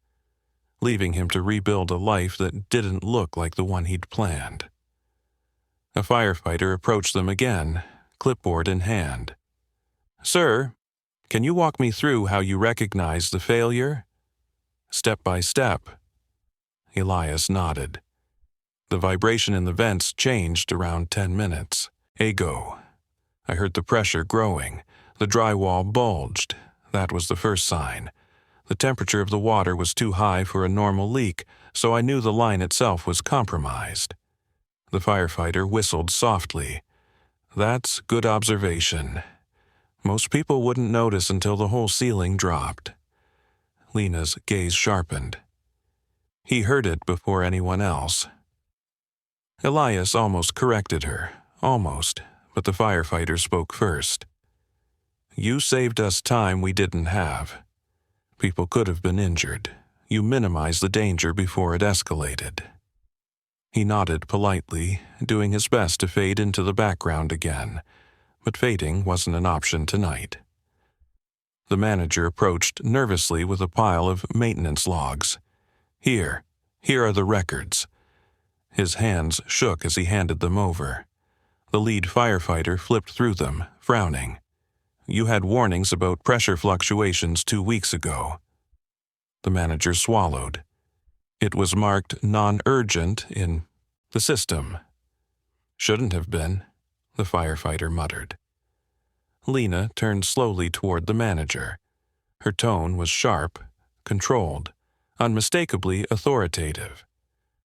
leaving him to rebuild a life that didn't look like the one he'd planned. A firefighter approached them again, clipboard in hand. "Sir, can you walk me through how you recognize the failure?" "Step by step." Elias nodded. The vibration in the vents changed around 10 minutes. "Go." I heard the pressure growing. The drywall bulged. That was the first sign. The temperature of the water was too high for a normal leak, so I knew the line itself was compromised. The firefighter whistled softly. "That's good observation. Most people wouldn't notice until the whole ceiling dropped." Lena's gaze sharpened. He heard it before anyone else. Elias almost corrected her, almost, but the firefighter spoke first. "You saved us time we didn't have. People could have been injured. You minimized the danger before it escalated." He nodded politely, doing his best to fade into the background again, but fading wasn't an option tonight. The manager approached nervously with a pile of maintenance logs. Here are the records." His hands shook as he handed them over. The lead firefighter flipped through them, frowning. You had warnings about pressure fluctuations 2 weeks ago." The manager swallowed. It was marked non-urgent in the system. "Shouldn't have been," the firefighter muttered. Lena turned slowly toward the manager. Her tone was sharp, controlled, unmistakably authoritative.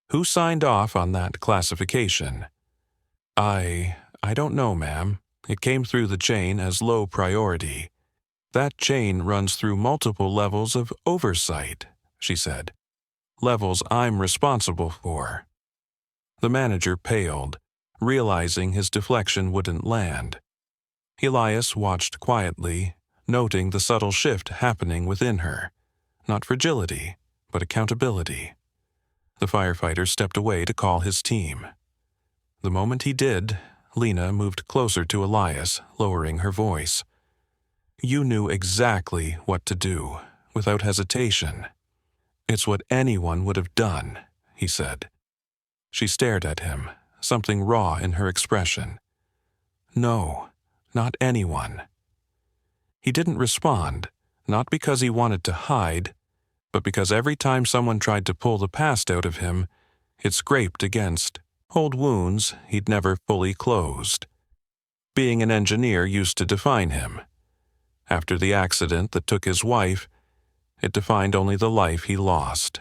"Who signed off on that classification?" I don't know, ma'am. It came through the chain as low priority." "That chain runs through multiple levels of oversight," she said. "Levels I'm responsible for." The manager paled, realizing his deflection wouldn't land. Elias watched quietly, noting the subtle shift happening within her. Not fragility, but accountability. The firefighter stepped away to call his team. The moment he did, Lena moved closer to Elias, lowering her voice. "You knew exactly what to do, without hesitation. It's what anyone would have done," he said. She stared at him, something raw in her expression. "No, not anyone." He didn't respond, not because he wanted to hide, but because every time someone tried to pull the past out of him, it scraped against old wounds he'd never fully closed. Being an engineer used to define him. After the accident that took his wife, it defined only the life he lost.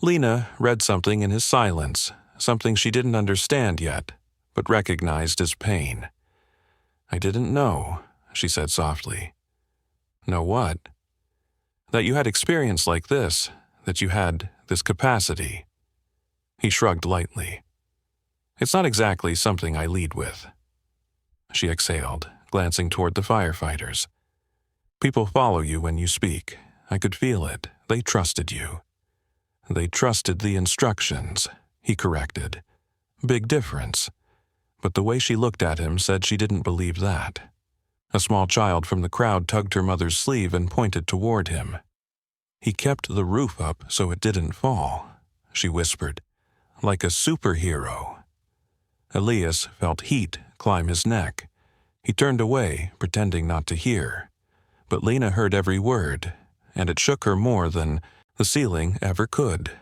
Lena read something in his silence, something she didn't understand yet, but recognized as pain. "I didn't know," she said softly. "Know what?" "That you had experience like this, that you had this capacity." He shrugged lightly. "It's not exactly something I lead with." She exhaled, glancing toward the firefighters. "People follow you when you speak. I could feel it. They trusted you." "They trusted the instructions," he corrected. Big difference. But the way she looked at him said she didn't believe that. A small child from the crowd tugged her mother's sleeve and pointed toward him. "He kept the roof up so it didn't fall," she whispered. "Like a superhero." Elias felt heat climb his neck. He turned away, pretending not to hear. But Lena heard every word, and it shook her more than the ceiling ever could.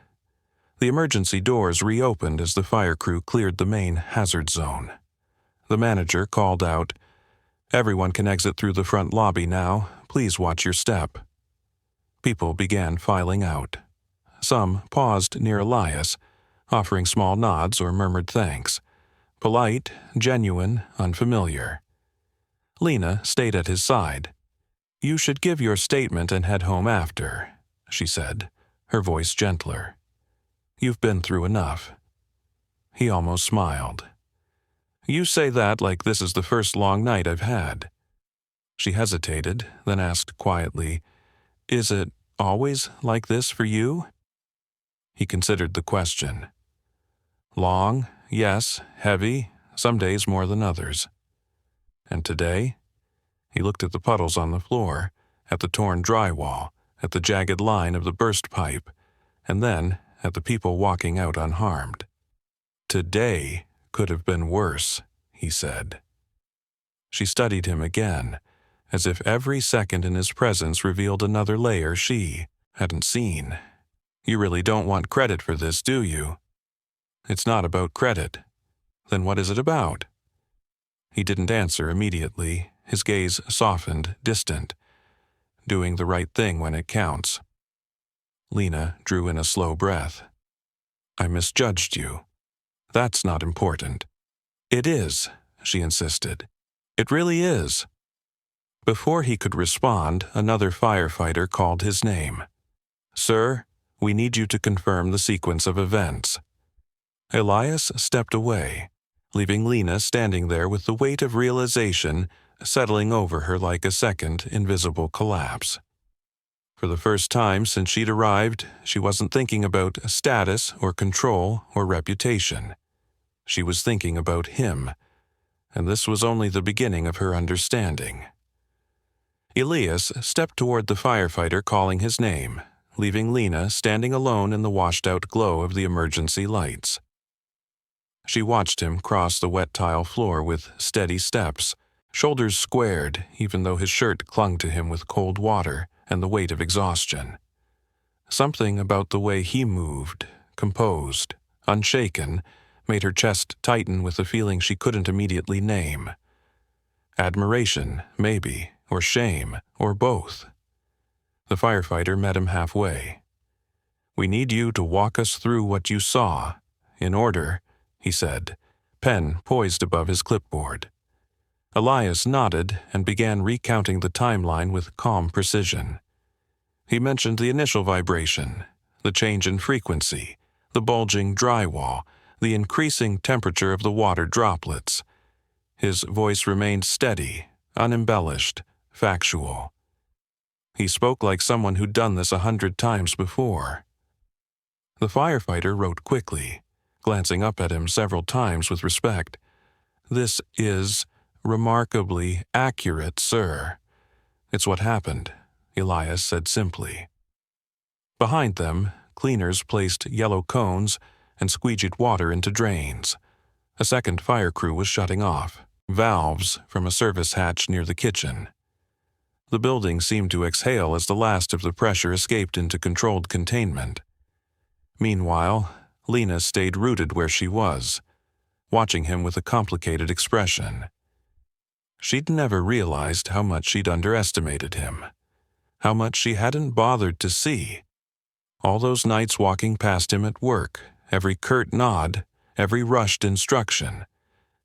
The emergency doors reopened as the fire crew cleared the main hazard zone. The manager called out, "Everyone can exit through the front lobby now. Please watch your step." People began filing out. Some paused near Elias, offering small nods or murmured thanks. Polite, genuine, unfamiliar. Lena stayed at his side. "You should give your statement and head home after," she said, her voice gentler. "You've been through enough." He almost smiled. "You say that like this is the first long night I've had." She hesitated, then asked quietly, "Is it always like this for you?" He considered the question. "Long, yes, heavy, some days more than others." "And today?" He looked at the puddles on the floor, at the torn drywall, at the jagged line of the burst pipe, and then at the people walking out unharmed. "Today could have been worse," he said. She studied him again, as if every second in his presence revealed another layer she hadn't seen. "You really don't want credit for this, do you?" "It's not about credit." "Then what is it about?" He didn't answer immediately, his gaze softened, distant. "Doing the right thing when it counts." Lena drew in a slow breath. "I misjudged you." "That's not important." "It is," she insisted. "It really is." Before he could respond, another firefighter called his name. "Sir, we need you to confirm the sequence of events." Elias stepped away, leaving Lena standing there with the weight of realization settling over her like a second invisible collapse. For the first time since she'd arrived, she wasn't thinking about status or control or reputation. She was thinking about him, and this was only the beginning of her understanding. Elias stepped toward the firefighter calling his name, leaving Lena standing alone in the washed-out glow of the emergency lights. She watched him cross the wet tile floor with steady steps, shoulders squared even though his shirt clung to him with cold water and the weight of exhaustion. Something about the way he moved, composed, unshaken, made her chest tighten with a feeling she couldn't immediately name. Admiration, maybe, or shame, or both. The firefighter met him halfway. "We need you to walk us through what you saw, in order," he said, pen poised above his clipboard. Elias nodded and began recounting the timeline with calm precision. He mentioned the initial vibration, the change in frequency, the bulging drywall, the increasing temperature of the water droplets. His voice remained steady, unembellished, factual. He spoke like someone who'd done this 100 times before. The firefighter wrote quickly, glancing up at him several times with respect. "This is remarkably accurate, sir." "It's what happened," Elias said simply. Behind them, cleaners placed yellow cones and squeegeed water into drains. A second fire crew was shutting off valves from a service hatch near the kitchen. The building seemed to exhale as the last of the pressure escaped into controlled containment. Meanwhile, Lena stayed rooted where she was, watching him with a complicated expression. She'd never realized how much she'd underestimated him, how much she hadn't bothered to see. All those nights walking past him at work, every curt nod, every rushed instruction,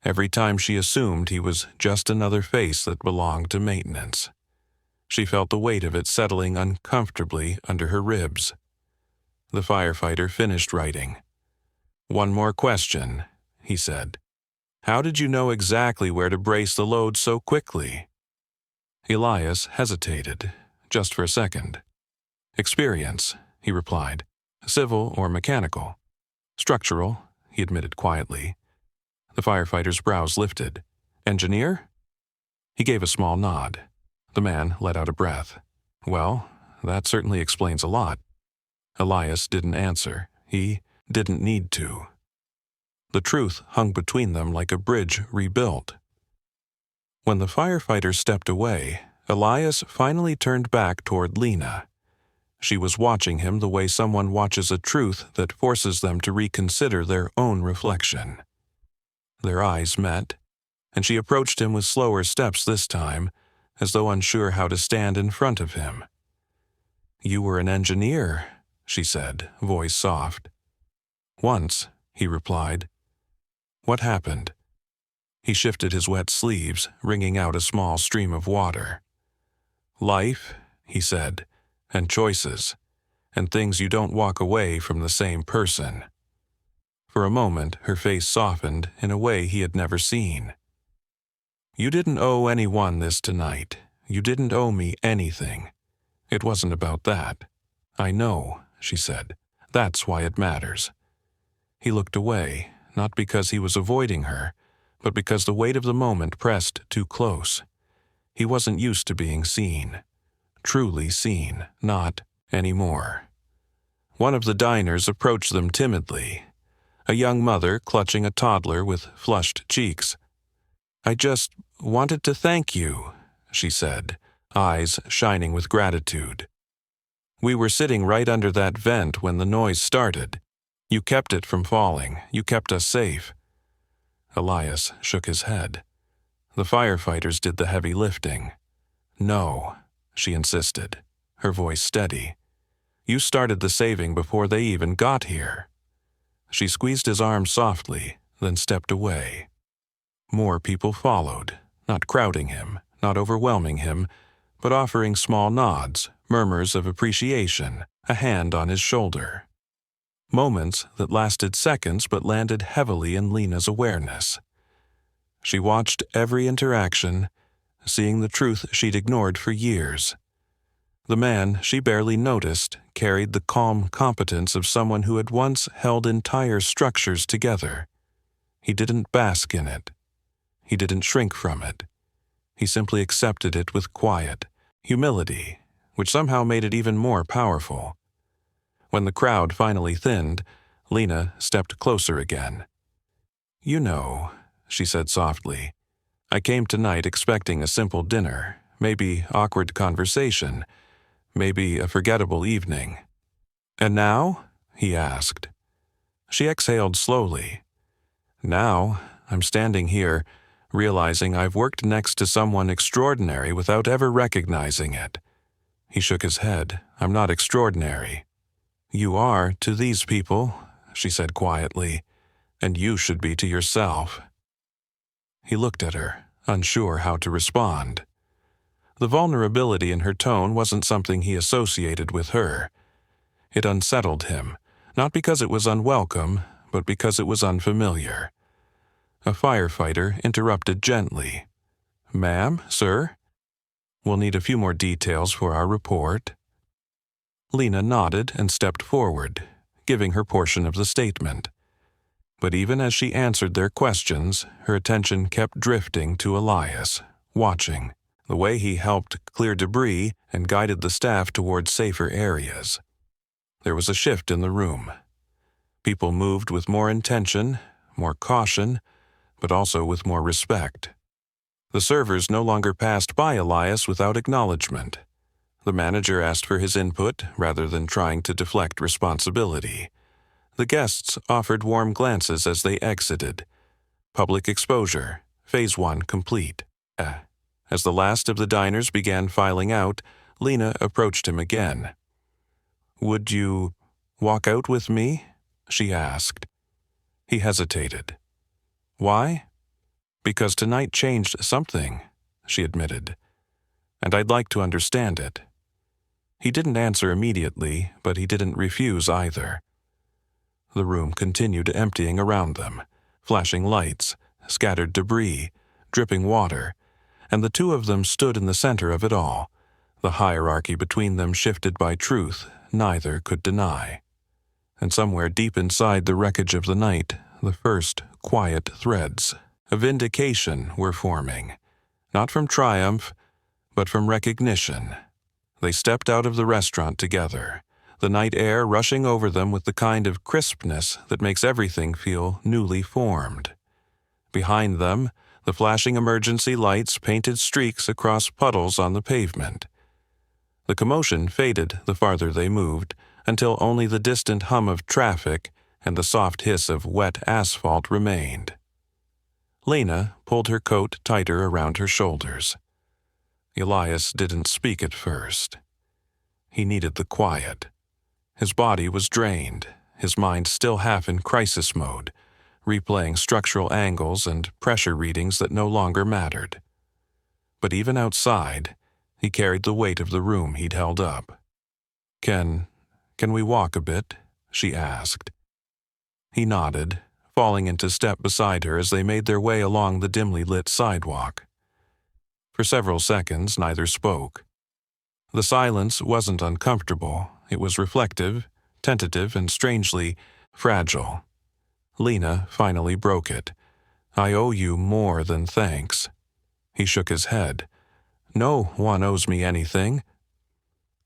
every time she assumed he was just another face that belonged to maintenance. She felt the weight of it settling uncomfortably under her ribs. The firefighter finished writing. "One more question," he said. "How did you know exactly where to brace the load so quickly?" Elias hesitated, just for a second. "Experience," he replied. "Civil or mechanical." "Structural," he admitted quietly. The firefighter's brows lifted. "Engineer?" He gave a small nod. The man let out a breath. "Well, that certainly explains a lot." Elias didn't answer. He didn't need to. The truth hung between them like a bridge rebuilt. When the firefighter stepped away, Elias finally turned back toward Lena. She was watching him the way someone watches a truth that forces them to reconsider their own reflection. Their eyes met, and she approached him with slower steps this time, as though unsure how to stand in front of him. "You were an engineer," she said, voice soft. "Once," he replied. "What happened?" He shifted his wet sleeves, wringing out a small stream of water. "Life," he said, "and choices, and things you don't walk away from the same person." For a moment, her face softened in a way he had never seen. "You didn't owe anyone this tonight. You didn't owe me anything. It wasn't about that." "I know," she said. "That's why it matters." He looked away, not because he was avoiding her, but because the weight of the moment pressed too close. He wasn't used to being seen. Truly seen, not anymore. One of the diners approached them timidly, a young mother clutching a toddler with flushed cheeks. "I just wanted to thank you," she said, eyes shining with gratitude. "We were sitting right under that vent when the noise started. You kept it from falling. You kept us safe." Elias shook his head. "The firefighters did the heavy lifting." "No," she insisted, her voice steady. "You started the saving before they even got here." She squeezed his arm softly, then stepped away. More people followed, not crowding him, not overwhelming him, but offering small nods, murmurs of appreciation, a hand on his shoulder. Moments that lasted seconds but landed heavily in Lena's awareness. She watched every interaction, seeing the truth she'd ignored for years. The man she barely noticed carried the calm competence of someone who had once held entire structures together. He didn't bask in it. He didn't shrink from it. He simply accepted it with quiet humility, which somehow made it even more powerful. When the crowd finally thinned, Lena stepped closer again. "You know," she said softly, I came tonight expecting a simple dinner, maybe awkward conversation, maybe a forgettable evening. And now? He asked. She exhaled slowly. Now, I'm standing here, realizing I've worked next to someone extraordinary without ever recognizing it. He shook his head. I'm not extraordinary. You are to these people, she said quietly, and you should be to yourself. He looked at her, unsure how to respond. The vulnerability in her tone wasn't something he associated with her. It unsettled him, not because it was unwelcome, but because it was unfamiliar. A firefighter interrupted gently. Ma'am, sir? We'll need a few more details for our report. Lena nodded and stepped forward, giving her portion of the statement. But even as she answered their questions, her attention kept drifting to Elias, watching, the way he helped clear debris and guided the staff towards safer areas. There was a shift in the room. People moved with more intention, more caution, but also with more respect. The servers no longer passed by Elias without acknowledgement. The manager asked for his input rather than trying to deflect responsibility. The guests offered warm glances as they exited. Public exposure, Phase 1 complete. As the last of the diners began filing out, Lena approached him again. Would you walk out with me? She asked. He hesitated. Why? Because tonight changed something, she admitted, and I'd like to understand it. He didn't answer immediately, but he didn't refuse either. The room continued emptying around them, flashing lights, scattered debris, dripping water, and the two of them stood in the center of it all, the hierarchy between them shifted by truth neither could deny. And somewhere deep inside the wreckage of the night, the first quiet threads of vindication were forming, not from triumph, but from recognition. They stepped out of the restaurant together, the night air rushing over them with the kind of crispness that makes everything feel newly formed. Behind them, the flashing emergency lights painted streaks across puddles on the pavement. The commotion faded the farther they moved, until only the distant hum of traffic and the soft hiss of wet asphalt remained. Lena pulled her coat tighter around her shoulders. Elias didn't speak at first. He needed the quiet. His body was drained, his mind still half in crisis mode, replaying structural angles and pressure readings that no longer mattered. But even outside, he carried the weight of the room he'd held up. Can we walk a bit? She asked. He nodded, falling into step beside her as they made their way along the dimly lit sidewalk. For several seconds, neither spoke. The silence wasn't uncomfortable. It was reflective, tentative, and strangely fragile. Lena finally broke it. I owe you more than thanks. He shook his head. No one owes me anything.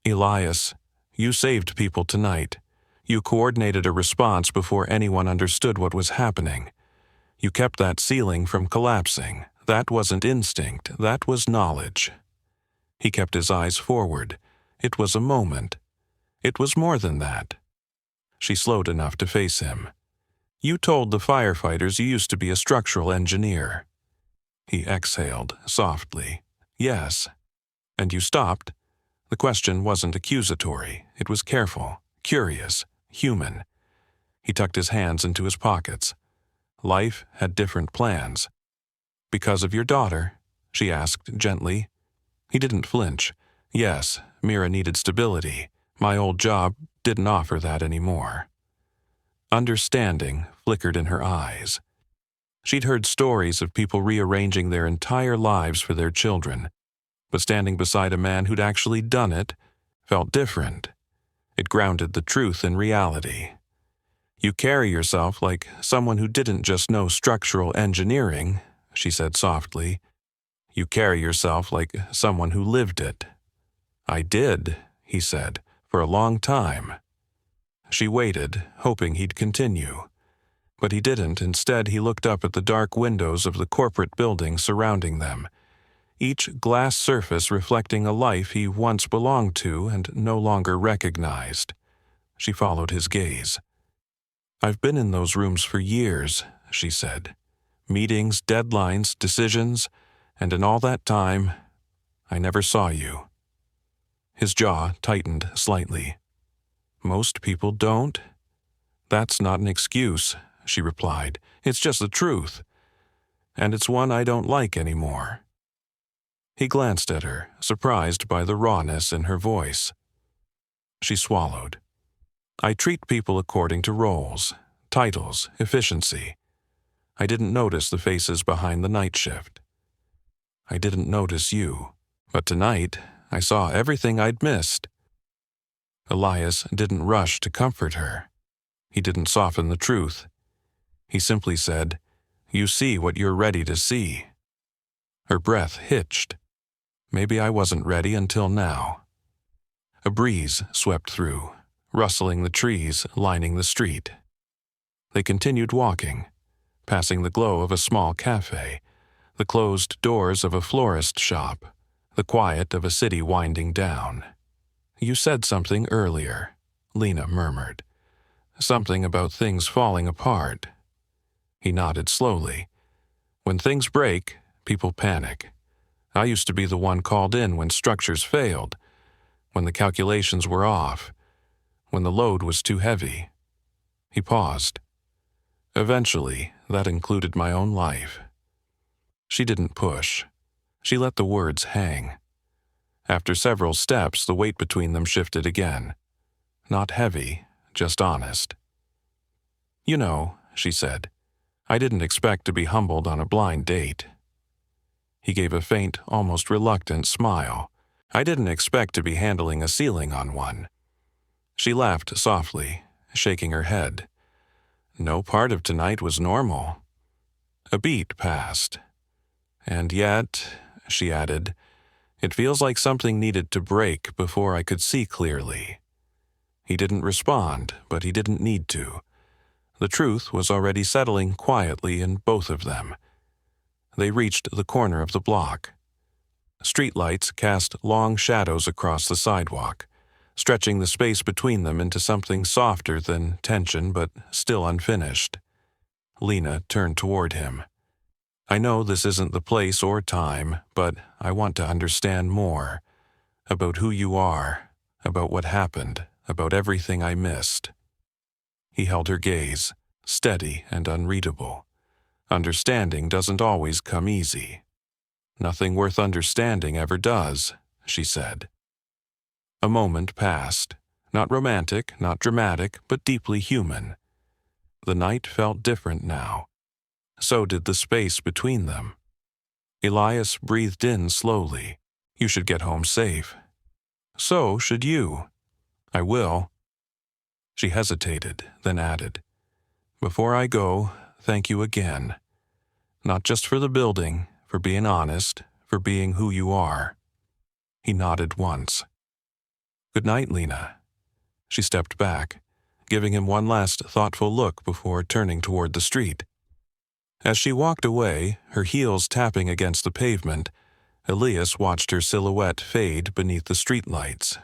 Elias, you saved people tonight. You coordinated a response before anyone understood what was happening. You kept that ceiling from collapsing. That wasn't instinct, that was knowledge. He kept his eyes forward. It was a moment. It was more than that. She slowed enough to face him. You told the firefighters you used to be a structural engineer. He exhaled softly. Yes. And you stopped? The question wasn't accusatory. It was careful, curious, human. He tucked his hands into his pockets. Life had different plans. Because of your daughter? She asked gently. He didn't flinch. Yes, Mira needed stability. My old job didn't offer that anymore. Understanding flickered in her eyes. She'd heard stories of people rearranging their entire lives for their children, but standing beside a man who'd actually done it felt different. It grounded the truth in reality. You carry yourself like someone who didn't just know structural engineering, she said softly. You carry yourself like someone who lived it. I did, he said, for a long time. She waited, hoping he'd continue. But he didn't. Instead, he looked up at the dark windows of the corporate building surrounding them, each glass surface reflecting a life he once belonged to and no longer recognized. She followed his gaze. "I've been in those rooms for years," she said. "Meetings, deadlines, decisions, and in all that time, I never saw you." His jaw tightened slightly. "Most people don't." "That's not an excuse," she replied. "It's just the truth. And it's one I don't like anymore." He glanced at her, surprised by the rawness in her voice. She swallowed. "I treat people according to roles, titles, efficiency. I didn't notice the faces behind the night shift. I didn't notice you. But tonight, I saw everything I'd missed." Elias didn't rush to comfort her. He didn't soften the truth. He simply said, "You see what you're ready to see." Her breath hitched. Maybe I wasn't ready until now. A breeze swept through, rustling the trees lining the street. They continued walking, passing the glow of a small cafe, the closed doors of a florist shop, the quiet of a city winding down. "You said something earlier," Lena murmured. "Something about things falling apart." He nodded slowly. "When things break, people panic. I used to be the one called in when structures failed, when the calculations were off, when the load was too heavy." He paused. "Eventually, that included my own life." She didn't push. She let the words hang. After several steps, the weight between them shifted again. Not heavy, just honest. "You know," she said, "I didn't expect to be humbled on a blind date." He gave a faint, almost reluctant smile. "I didn't expect to be handling a ceiling on one." She laughed softly, shaking her head. "No part of tonight was normal." A beat passed. "And yet," she added, "it feels like something needed to break before I could see clearly." He didn't respond, but he didn't need to. The truth was already settling quietly in both of them. They reached the corner of the block. Streetlights cast long shadows across the sidewalk, stretching the space between them into something softer than tension but still unfinished. Lena turned toward him. "I know this isn't the place or time, but I want to understand more. About who you are, about what happened, about everything I missed." He held her gaze, steady and unreadable. "Understanding doesn't always come easy." "Nothing worth understanding ever does," she said. A moment passed, not romantic, not dramatic, but deeply human. The night felt different now. So did the space between them. Elias breathed in slowly. "You should get home safe." "So should you." "I will." She hesitated, then added, "Before I go, thank you again. Not just for the building, for being honest, for being who you are." He nodded once. "Good night, Lena." She stepped back, giving him one last thoughtful look before turning toward the street. As she walked away, her heels tapping against the pavement, Elias watched her silhouette fade beneath the streetlights.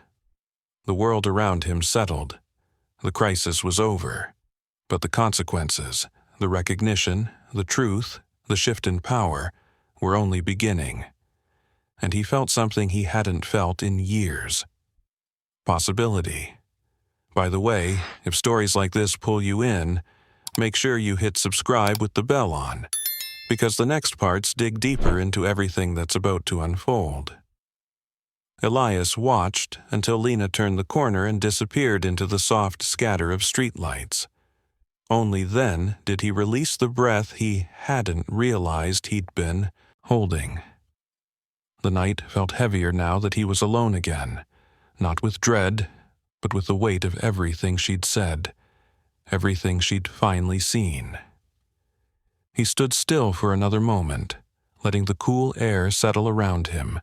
The world around him settled. The crisis was over. But the consequences, the recognition, the truth, the shift in power, were only beginning. And he felt something he hadn't felt in years. Possibility. By the way, if stories like this pull you in, make sure you hit subscribe with the bell on, because the next parts dig deeper into everything that's about to unfold. Elias watched until Lena turned the corner and disappeared into the soft scatter of streetlights. Only then did he release the breath he hadn't realized he'd been holding. The night felt heavier now that he was alone again, not with dread, but with the weight of everything she'd said, everything she'd finally seen. He stood still for another moment, letting the cool air settle around him,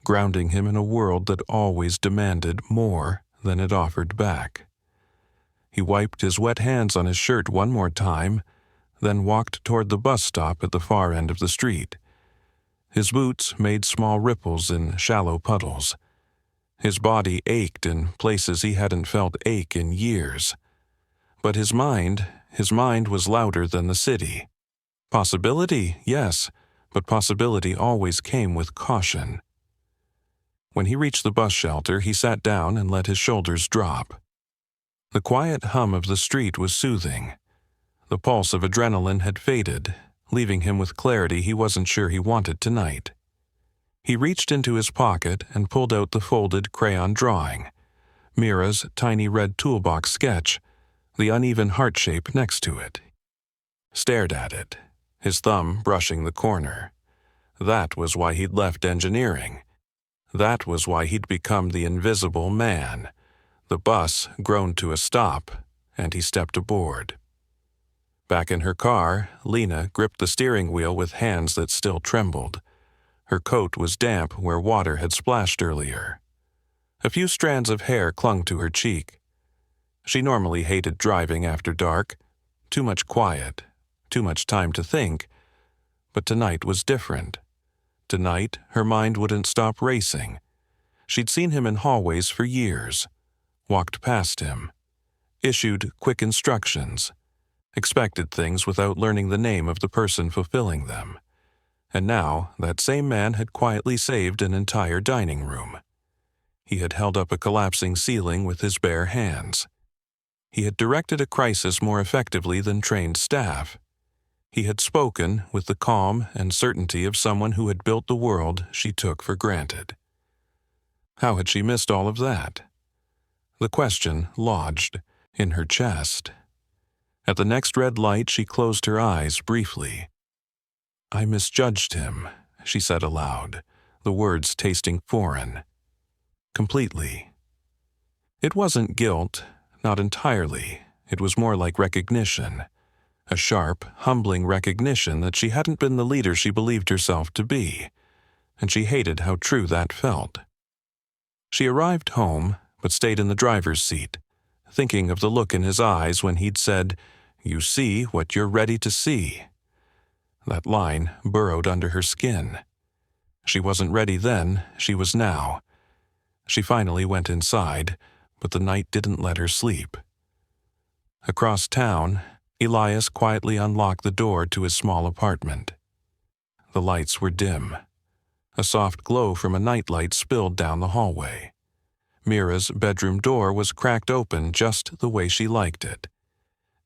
grounding him in a world that always demanded more than it offered back. He wiped his wet hands on his shirt one more time, then walked toward the bus stop at the far end of the street. His boots made small ripples in shallow puddles. His body ached in places he hadn't felt ache in years. But his mind was louder than the city. Possibility, yes, but possibility always came with caution. When he reached the bus shelter, he sat down and let his shoulders drop. The quiet hum of the street was soothing. The pulse of adrenaline had faded, leaving him with clarity he wasn't sure he wanted tonight. He reached into his pocket and pulled out the folded crayon drawing, Mira's tiny red toolbox sketch, the uneven heart shape next to it. Stared at it, his thumb brushing the corner. That was why he'd left engineering. That was why he'd become the invisible man. The bus groaned to a stop, and he stepped aboard. Back in her car, Lena gripped the steering wheel with hands that still trembled. Her coat was damp where water had splashed earlier. A few strands of hair clung to her cheek. She normally hated driving after dark. Too much quiet, too much time to think. But tonight was different. Tonight, her mind wouldn't stop racing. She'd seen him in hallways for years, walked past him, issued quick instructions, expected things without learning the name of the person fulfilling them. And now that same man had quietly saved an entire dining room. He had held up a collapsing ceiling with his bare hands. He had directed a crisis more effectively than trained staff. He had spoken with the calm and certainty of someone who had built the world she took for granted. How had she missed all of that? The question lodged in her chest. At the next red light, she closed her eyes briefly. "I misjudged him," she said aloud, the words tasting foreign. Completely. It wasn't guilt, not entirely. It was more like recognition. A sharp, humbling recognition that she hadn't been the leader she believed herself to be, and she hated how true that felt. She arrived home, but stayed in the driver's seat, thinking of the look in his eyes when he'd said, "You see what you're ready to see." That line burrowed under her skin. She wasn't ready then, she was now. She finally went inside, but the night didn't let her sleep. Across town, Elias quietly unlocked the door to his small apartment. The lights were dim. A soft glow from a nightlight spilled down the hallway. Mira's bedroom door was cracked open just the way she liked it.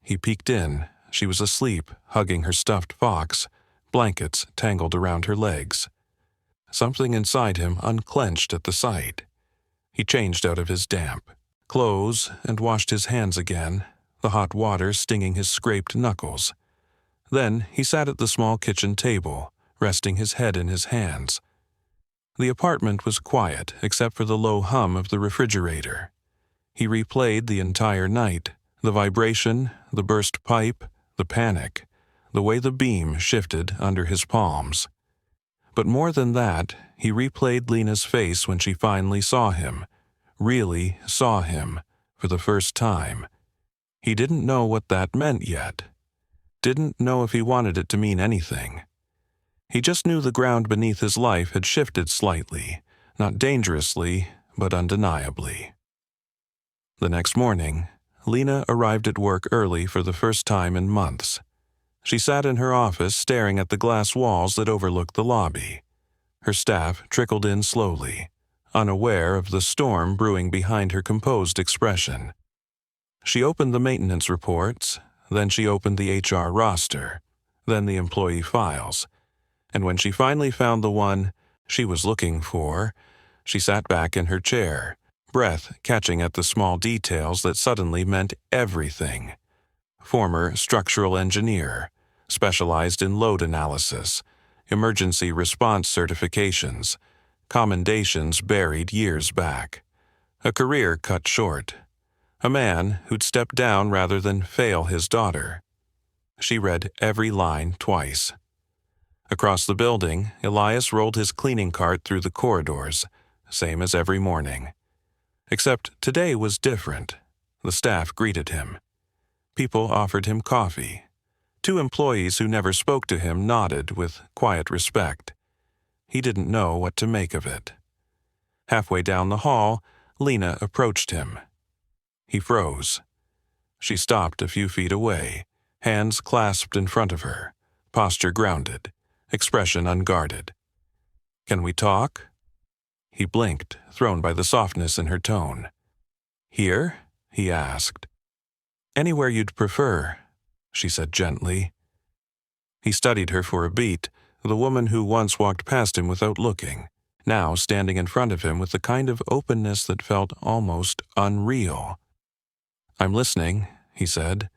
He peeked in. She was asleep, hugging her stuffed fox, blankets tangled around her legs. Something inside him unclenched at the sight. He changed out of his damp clothes and washed his hands again, the hot water stinging his scraped knuckles. Then he sat at the small kitchen table, resting his head in his hands. The apartment was quiet except for the low hum of the refrigerator. He replayed the entire night, the vibration, the burst pipe, the panic, the way the beam shifted under his palms. But more than that, he replayed Lena's face when she finally saw him, really saw him, for the first time. He didn't know what that meant yet. Didn't know if he wanted it to mean anything. He just knew the ground beneath his life had shifted slightly, not dangerously, but undeniably. The next morning, Lena arrived at work early for the first time in months. She sat in her office staring at the glass walls that overlooked the lobby. Her staff trickled in slowly, unaware of the storm brewing behind her composed expression. She opened the maintenance reports, then she opened the HR roster, then the employee files, and when she finally found the one she was looking for, she sat back in her chair, breath catching at the small details that suddenly meant everything. Former structural engineer, specialized in load analysis, emergency response certifications, commendations buried years back. A career cut short. A man who'd step down rather than fail his daughter. She read every line twice. Across the building, Elias rolled his cleaning cart through the corridors, same as every morning. Except today was different. The staff greeted him. People offered him coffee. Two employees who never spoke to him nodded with quiet respect. He didn't know what to make of it. Halfway down the hall, Lena approached him. He froze. She stopped a few feet away, hands clasped in front of her, posture grounded, expression unguarded. "Can we talk?" He blinked, thrown by the softness in her tone. "Here?" he asked. "Anywhere you'd prefer," she said gently. He studied her for a beat, the woman who once walked past him without looking, now standing in front of him with the kind of openness that felt almost unreal. "I'm listening," he said.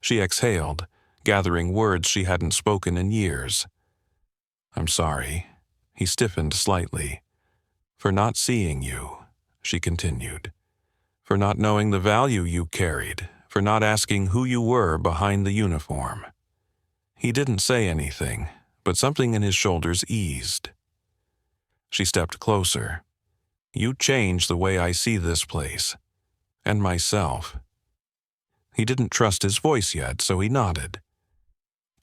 She exhaled, gathering words she hadn't spoken in years. "I'm sorry." He stiffened slightly. "For not seeing you," she continued. "For not knowing the value you carried, for not asking who you were behind the uniform." He didn't say anything, but something in his shoulders eased. She stepped closer. "You changed the way I see this place, and myself." He didn't trust his voice yet, so he nodded.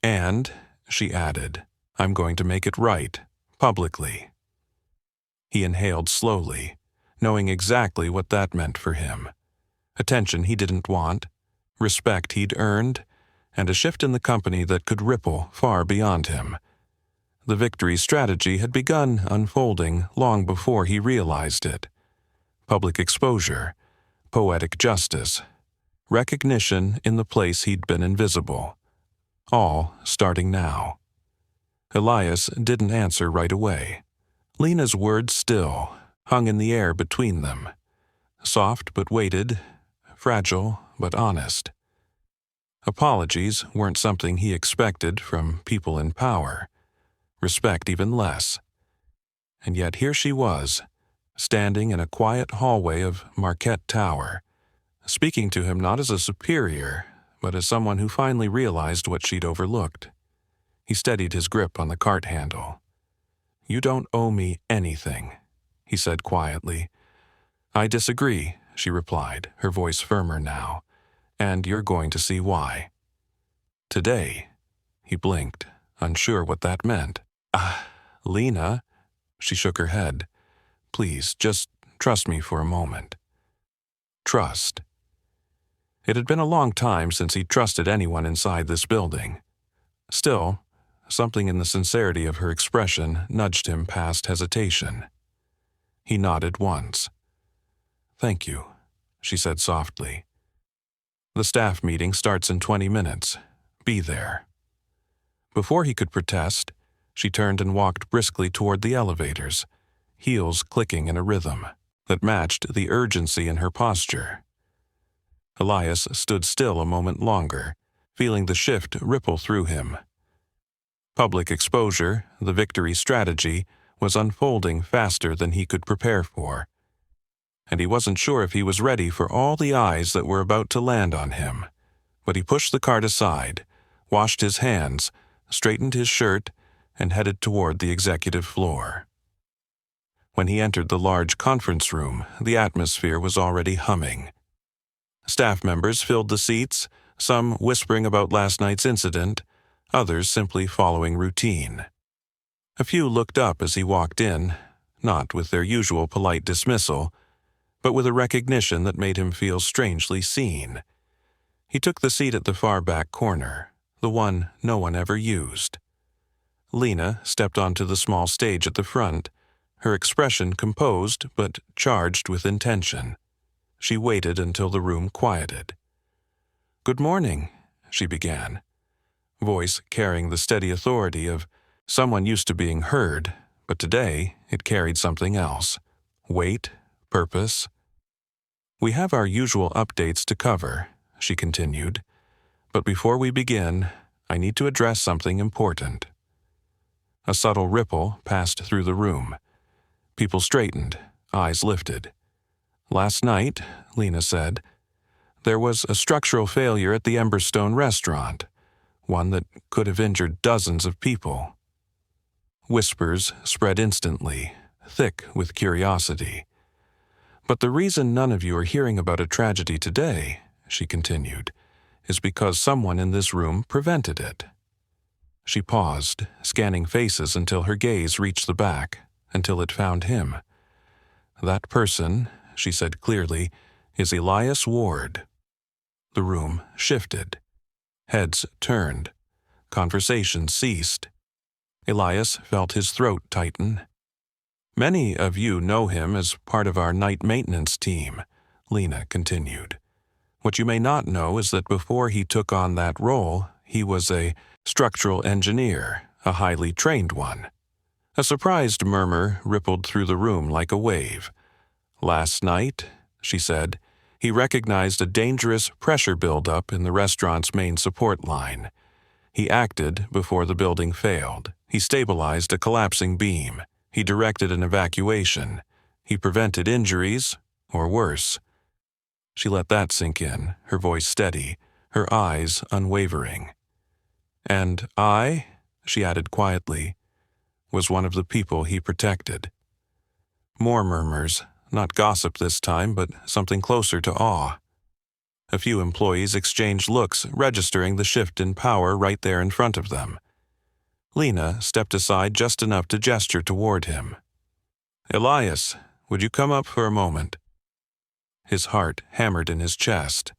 "And," she added, "I'm going to make it right, publicly." He inhaled slowly, knowing exactly what that meant for him. Attention he didn't want, respect he'd earned, and a shift in the company that could ripple far beyond him. The victory strategy had begun unfolding long before he realized it. Public exposure, poetic justice, recognition in the place he'd been invisible. All starting now. Elias didn't answer right away. Lena's words still hung in the air between them. Soft but weighted, fragile but honest. Apologies weren't something he expected from people in power. Respect even less. And yet here she was, standing in a quiet hallway of Marquette Tower, speaking to him not as a superior, but as someone who finally realized what she'd overlooked. He steadied his grip on the cart handle. "You don't owe me anything," he said quietly. "I disagree," she replied, her voice firmer now, "and you're going to see why." "Today?" He blinked, unsure what that meant. Lena," she shook her head. "Please, just trust me for a moment." Trust. It had been a long time since he'd trusted anyone inside this building. Still, something in the sincerity of her expression nudged him past hesitation. He nodded once. "Thank you," she said softly. "The staff meeting starts in 20 minutes. Be there." Before he could protest, she turned and walked briskly toward the elevators, heels clicking in a rhythm that matched the urgency in her posture. Elias stood still a moment longer, feeling the shift ripple through him. Public exposure, the victory strategy, was unfolding faster than he could prepare for. And he wasn't sure if he was ready for all the eyes that were about to land on him. But he pushed the cart aside, washed his hands, straightened his shirt, and headed toward the executive floor. When he entered the large conference room, the atmosphere was already humming. Staff members filled the seats, some whispering about last night's incident, others simply following routine. A few looked up as he walked in, not with their usual polite dismissal, but with a recognition that made him feel strangely seen. He took the seat at the far back corner, the one no one ever used. Lena stepped onto the small stage at the front, her expression composed but charged with intention. She waited until the room quieted. "Good morning," she began, voice carrying the steady authority of someone used to being heard, but today it carried something else. Weight, purpose. "We have our usual updates to cover," she continued, "but before we begin, I need to address something important." A subtle ripple passed through the room. People straightened, eyes lifted. "Last night," Lena said, "there was a structural failure at the Emberstone restaurant, one that could have injured dozens of people." Whispers spread instantly, thick with curiosity. "But the reason none of you are hearing about a tragedy today," she continued, is because someone in this room prevented it. She paused, scanning faces until her gaze reached the back, until it found him. That person, she said clearly, is Elias Ward. The room shifted. Heads turned. Conversation ceased. Elias felt his throat tighten. Many of you know him as part of our night maintenance team, Lena continued. What you may not know is that before he took on that role, he was a structural engineer, a highly trained one. A surprised murmur rippled through the room like a wave. Last night, she said, he recognized a dangerous pressure buildup in the restaurant's main support line. He acted before the building failed. He stabilized a collapsing beam. He directed an evacuation. He prevented injuries, or worse. She let that sink in, her voice steady, her eyes unwavering. And I, she added quietly, was one of the people he protected. More murmurs, not gossip this time, but something closer to awe. A few employees exchanged looks, registering the shift in power right there in front of them. Lena stepped aside just enough to gesture toward him. Elias, would you come up for a moment? His heart hammered in his chest.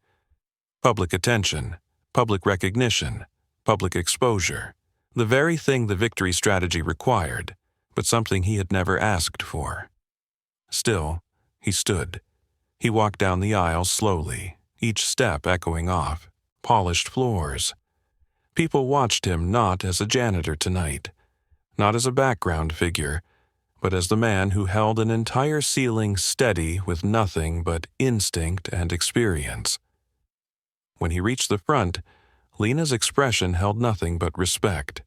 Public attention, public recognition, public exposure. The very thing the victory strategy required, but something he had never asked for. Still, he stood. He walked down the aisle slowly, each step echoing off polished floors. People watched him not as a janitor tonight, not as a background figure, but as the man who held an entire ceiling steady with nothing but instinct and experience. When he reached the front, Lena's expression held nothing but respect.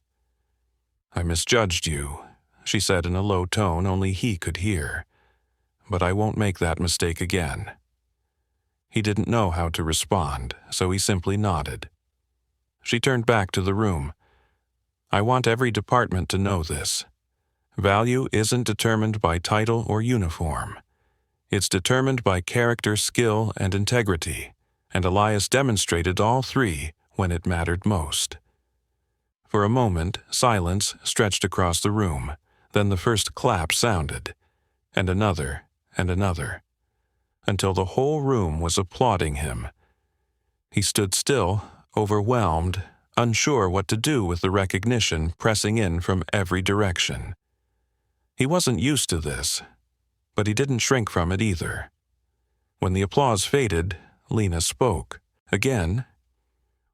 I misjudged you, she said in a low tone only he could hear. But I won't make that mistake again. He didn't know how to respond, so he simply nodded. She turned back to the room. I want every department to know this. Value isn't determined by title or uniform. It's determined by character, skill, and integrity, and Elias demonstrated all three when it mattered most. For a moment, silence stretched across the room, then the first clap sounded, and another, until the whole room was applauding him. He stood still, overwhelmed, unsure what to do with the recognition pressing in from every direction. He wasn't used to this, but he didn't shrink from it either. When the applause faded, Lena spoke. Again,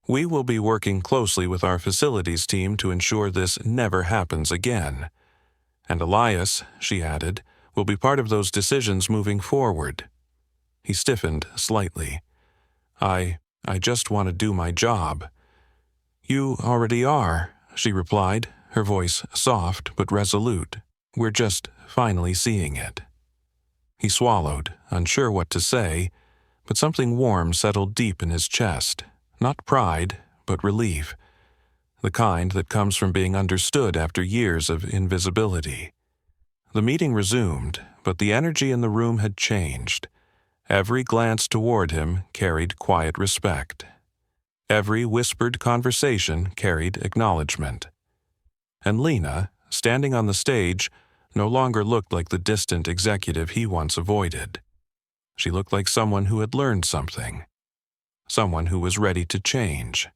we will be working closely with our facilities team to ensure this never happens again. And Elias, she added, will be part of those decisions moving forward. He stiffened slightly. I just want to do my job. You already are, she replied, her voice soft but resolute. We're just finally seeing it. He swallowed, unsure what to say, but something warm settled deep in his chest. Not pride, but relief. The kind that comes from being understood after years of invisibility. The meeting resumed, but the energy in the room had changed. Every glance toward him carried quiet respect. Every whispered conversation carried acknowledgement. And Lena, standing on the stage, no longer looked like the distant executive he once avoided. She looked like someone who had learned something. Someone who was ready to change.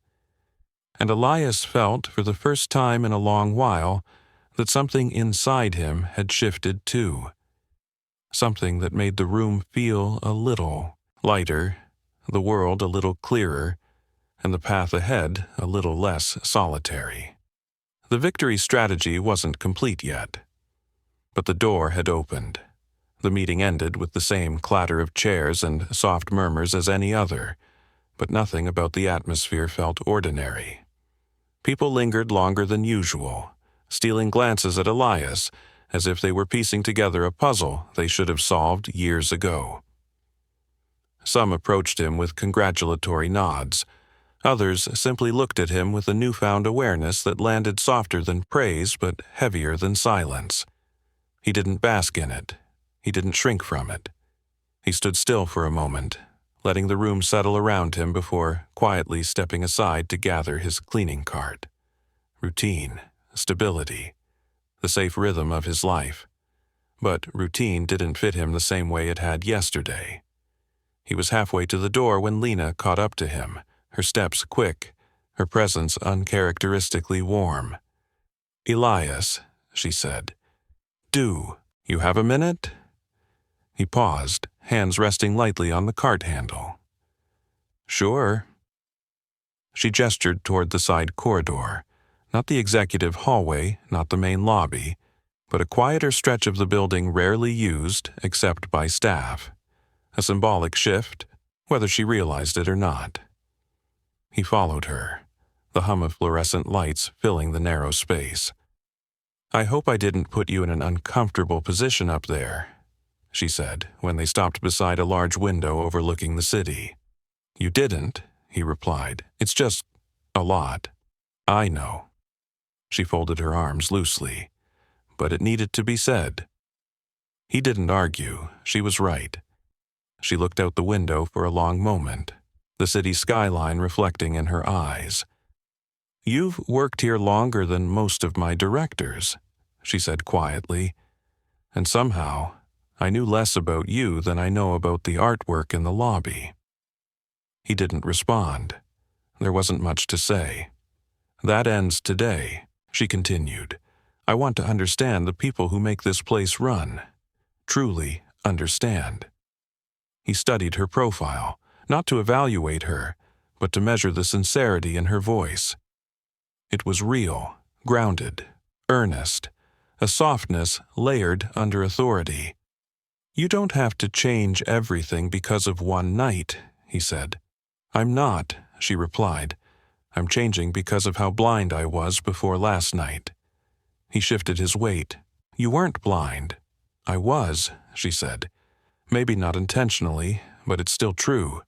And Elias felt, for the first time in a long while, that something inside him had shifted too. Something that made the room feel a little lighter, the world a little clearer, and the path ahead a little less solitary. The victory strategy wasn't complete yet. But the door had opened. The meeting ended with the same clatter of chairs and soft murmurs as any other, but nothing about the atmosphere felt ordinary. People lingered longer than usual, stealing glances at Elias as if they were piecing together a puzzle they should have solved years ago. Some approached him with congratulatory nods. Others simply looked at him with a newfound awareness that landed softer than praise but heavier than silence. He didn't bask in it. He didn't shrink from it. He stood still for a moment, letting the room settle around him before quietly stepping aside to gather his cleaning cart. Routine, stability, the safe rhythm of his life. But routine didn't fit him the same way it had yesterday. He was halfway to the door when Lena caught up to him, her steps quick, her presence uncharacteristically warm. "Elias," she said. "Do you have a minute?" He paused, hands resting lightly on the cart handle. "Sure." She gestured toward the side corridor, not the executive hallway, not the main lobby, but a quieter stretch of the building rarely used except by staff. A symbolic shift, whether she realized it or not. He followed her, the hum of fluorescent lights filling the narrow space. "I hope I didn't put you in an uncomfortable position up there," she said when they stopped beside a large window overlooking the city. "You didn't," he replied. "It's just a lot. I know." She folded her arms loosely, but it needed to be said. He didn't argue. She was right. She looked out the window for a long moment, the city skyline reflecting in her eyes. "You've worked here longer than most of my directors," she said quietly, "and somehow I knew less about you than I know about the artwork in the lobby." He didn't respond. There wasn't much to say. "That ends today," she continued. "I want to understand the people who make this place run. Truly understand." He studied her profile, not to evaluate her, but to measure the sincerity in her voice. It was real, grounded, earnest, a softness layered under authority. "You don't have to change everything because of one night," he said. "I'm not," she replied. "I'm changing because of how blind I was before last night." He shifted his weight. "You weren't blind." "I was," she said. "Maybe not intentionally, but it's still true."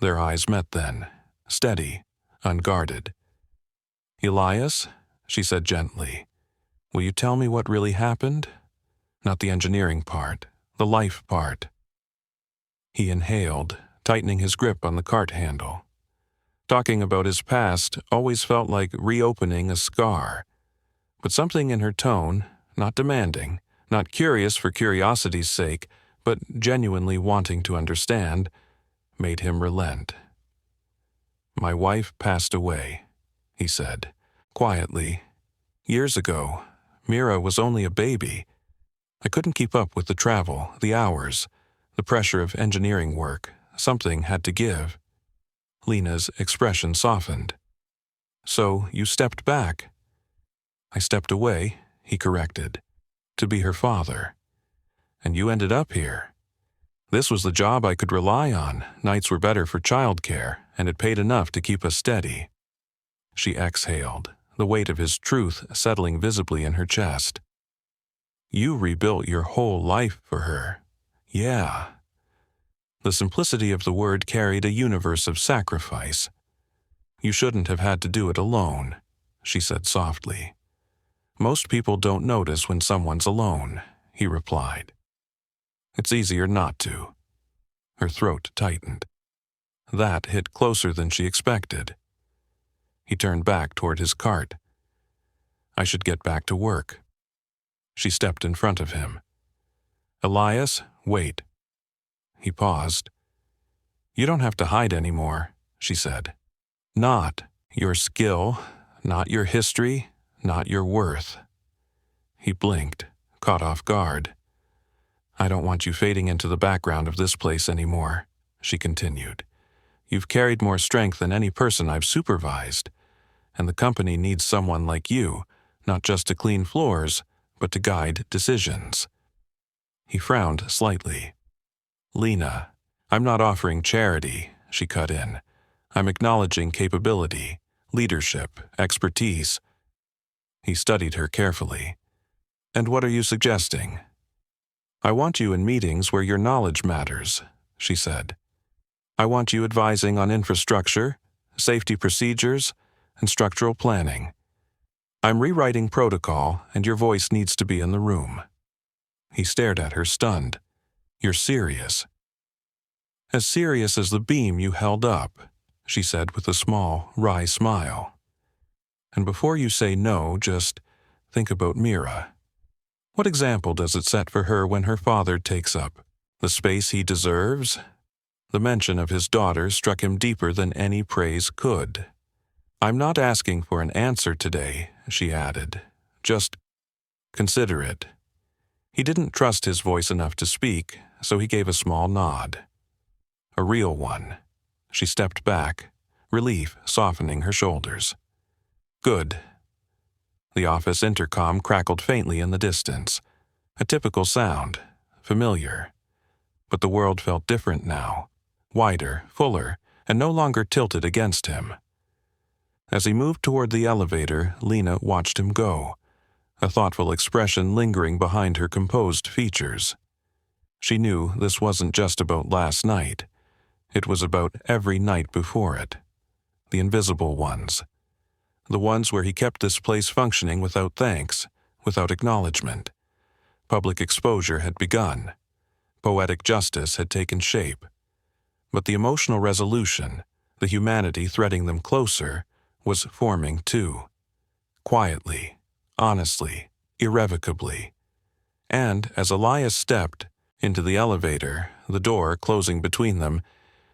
Their eyes met then, steady, unguarded. "Elias," she said gently, "will you tell me what really happened? Not the engineering part, the life part." He inhaled, tightening his grip on the cart handle. Talking about his past always felt like reopening a scar. But something in her tone, not demanding, not curious for curiosity's sake, but genuinely wanting to understand, made him relent. "My wife passed away," he said, quietly. "Years ago. Mira was only a baby. I couldn't keep up with the travel, the hours, the pressure of engineering work. Something had to give." Lena's expression softened. "So you stepped back?" "I stepped away," he corrected, "to be her father. And you ended up here. This was the job I could rely on. Nights were better for childcare, and it paid enough to keep us steady." She exhaled, the weight of his truth settling visibly in her chest. "You rebuilt your whole life for her." "Yeah." The simplicity of the word carried a universe of sacrifice. "You shouldn't have had to do it alone," she said softly. "Most people don't notice when someone's alone," he replied. "It's easier not to." Her throat tightened. That hit closer than she expected. He turned back toward his cart. "I should get back to work." She stepped in front of him. "Elias, wait." He paused. "You don't have to hide anymore," she said. "Not your skill, not your history, not your worth." He blinked, caught off guard. "I don't want you fading into the background of this place anymore," she continued. "You've carried more strength than any person I've supervised, and the company needs someone like you, not just to clean floors, but to guide decisions." He frowned slightly. "Lena, I'm not offering charity," she cut in. "I'm acknowledging capability, leadership, expertise." He studied her carefully. "And what are you suggesting?" "I want you in meetings where your knowledge matters," she said. "I want you advising on infrastructure, safety procedures, and structural planning. I'm rewriting protocol, and your voice needs to be in the room." He stared at her, stunned. "You're serious?" As serious as the beam you held up, she said with a small, wry smile. And before you say no, just think about Mira. What example does it set for her when her father takes up the space he deserves? The mention of his daughter struck him deeper than any praise could. I'm not asking for an answer today, she added. Just consider it. He didn't trust his voice enough to speak, so he gave a small nod. A real one. She stepped back, relief softening her shoulders. Good. The office intercom crackled faintly in the distance. A typical sound, familiar. But the world felt different now, wider, fuller, and no longer tilted against him. As he moved toward the elevator, Lena watched him go, a thoughtful expression lingering behind her composed features. She knew this wasn't just about last night. It was about every night before it. The invisible ones. The ones where he kept this place functioning without thanks, without acknowledgement. Public exposure had begun. Poetic justice had taken shape. But the emotional resolution, the humanity threading them closer, was forming too. Quietly, honestly, irrevocably. And as Elias stepped into the elevator, the door closing between them,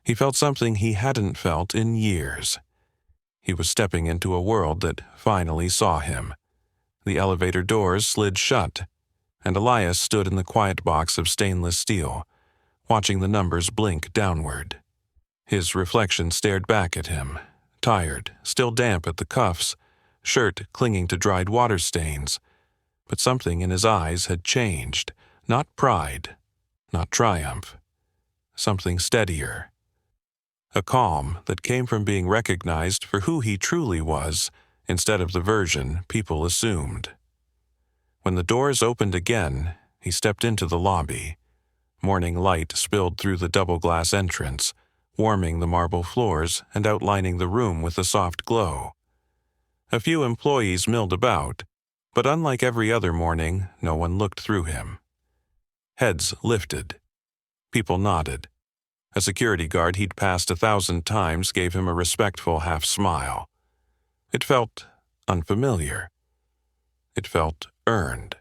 he felt something he hadn't felt in years. He was stepping into a world that finally saw him. The elevator doors slid shut, and Elias stood in the quiet box of stainless steel, watching the numbers blink downward. His reflection stared back at him, tired, still damp at the cuffs, shirt clinging to dried water stains. But something in his eyes had changed, not pride, not triumph. Something steadier. A calm that came from being recognized for who he truly was, instead of the version people assumed. When the doors opened again, he stepped into the lobby. Morning light spilled through the double-glass entrance, warming the marble floors and outlining the room with a soft glow. A few employees milled about, but unlike every other morning, no one looked through him. Heads lifted. People nodded. A security guard he'd passed 1,000 times gave him a respectful half-smile. It felt unfamiliar. It felt earned.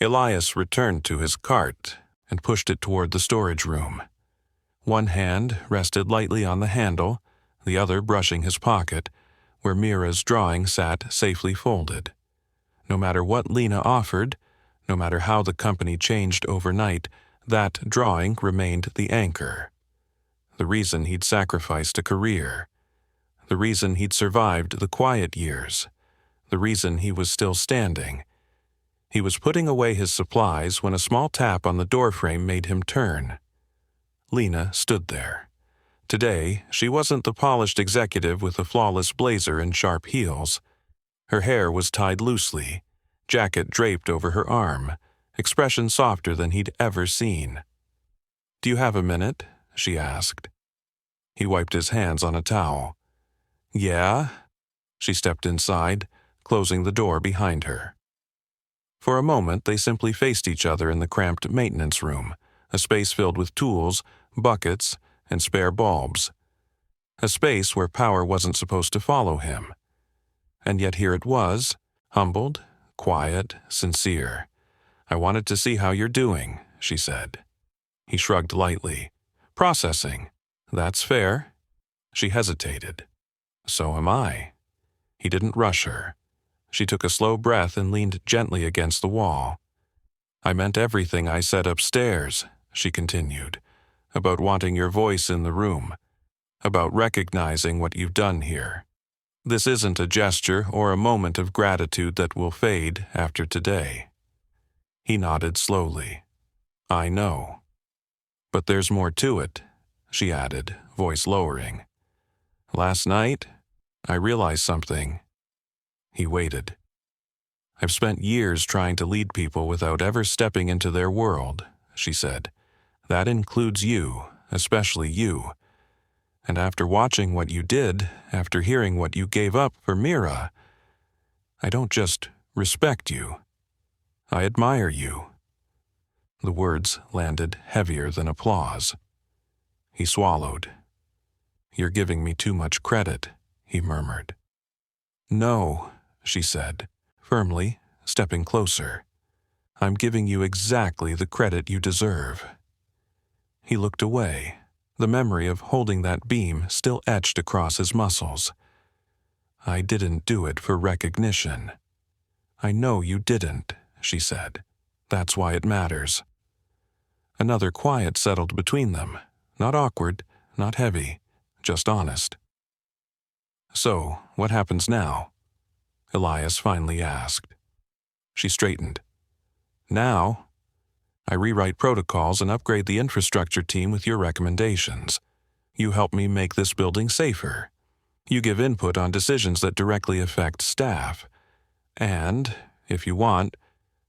Elias returned to his cart and pushed it toward the storage room. One hand rested lightly on the handle, the other brushing his pocket, where Mira's drawing sat safely folded. No matter what Lena offered, no matter how the company changed overnight, that drawing remained the anchor. The reason he'd sacrificed a career. The reason he'd survived the quiet years. The reason he was still standing. He was putting away his supplies when a small tap on the doorframe made him turn. Lena stood there. Today, she wasn't the polished executive with a flawless blazer and sharp heels. Her hair was tied loosely, jacket draped over her arm, expression softer than he'd ever seen. "Do you have a minute?" she asked. He wiped his hands on a towel. "Yeah?" She stepped inside, closing the door behind her. For a moment, they simply faced each other in the cramped maintenance room, a space filled with tools, buckets, and spare bulbs. A space where power wasn't supposed to follow him. And yet here it was, humbled, quiet, sincere. "I wanted to see how you're doing," she said. He shrugged lightly. "Processing. That's fair." She hesitated. "So am I." He didn't rush her. She took a slow breath and leaned gently against the wall. "I meant everything I said upstairs," she continued, "about wanting your voice in the room, about recognizing what you've done here. This isn't a gesture or a moment of gratitude that will fade after today." He nodded slowly. "I know. But there's more to it," she added, voice lowering. "Last night, I realized something." He waited. "I've spent years trying to lead people without ever stepping into their world," she said. "That includes you, especially you. And after watching what you did, after hearing what you gave up for Mira, I don't just respect you. I admire you." The words landed heavier than applause. He swallowed. "You're giving me too much credit," he murmured. "No," she said, firmly, stepping closer. "I'm giving you exactly the credit you deserve." He looked away, the memory of holding that beam still etched across his muscles. "I didn't do it for recognition." "I know you didn't," she said. "That's why it matters." Another quiet settled between them, not awkward, not heavy, just honest. "So, what happens now?" Elias finally asked. She straightened. "Now? I rewrite protocols and upgrade the infrastructure team with your recommendations. You help me make this building safer. You give input on decisions that directly affect staff. And, if you want,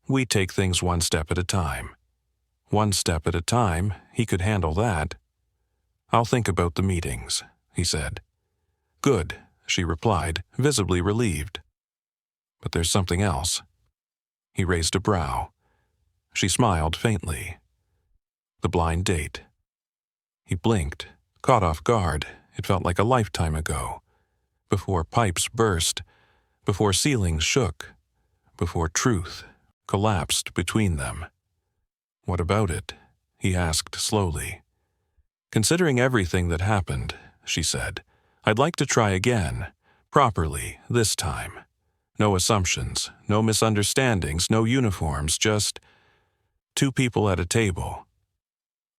we take things one step at a time." One step at a time, he could handle that. "I'll think about the meetings," he said. "Good," she replied, visibly relieved. "But there's something else." He raised a brow. She smiled faintly. "The blind date." He blinked, caught off guard. It felt like a lifetime ago. Before pipes burst, before ceilings shook, before truth collapsed between them. "What about it?" he asked slowly. "Considering everything that happened," she said, "I'd like to try again, properly, this time. No assumptions, no misunderstandings, no uniforms, just two people at a table."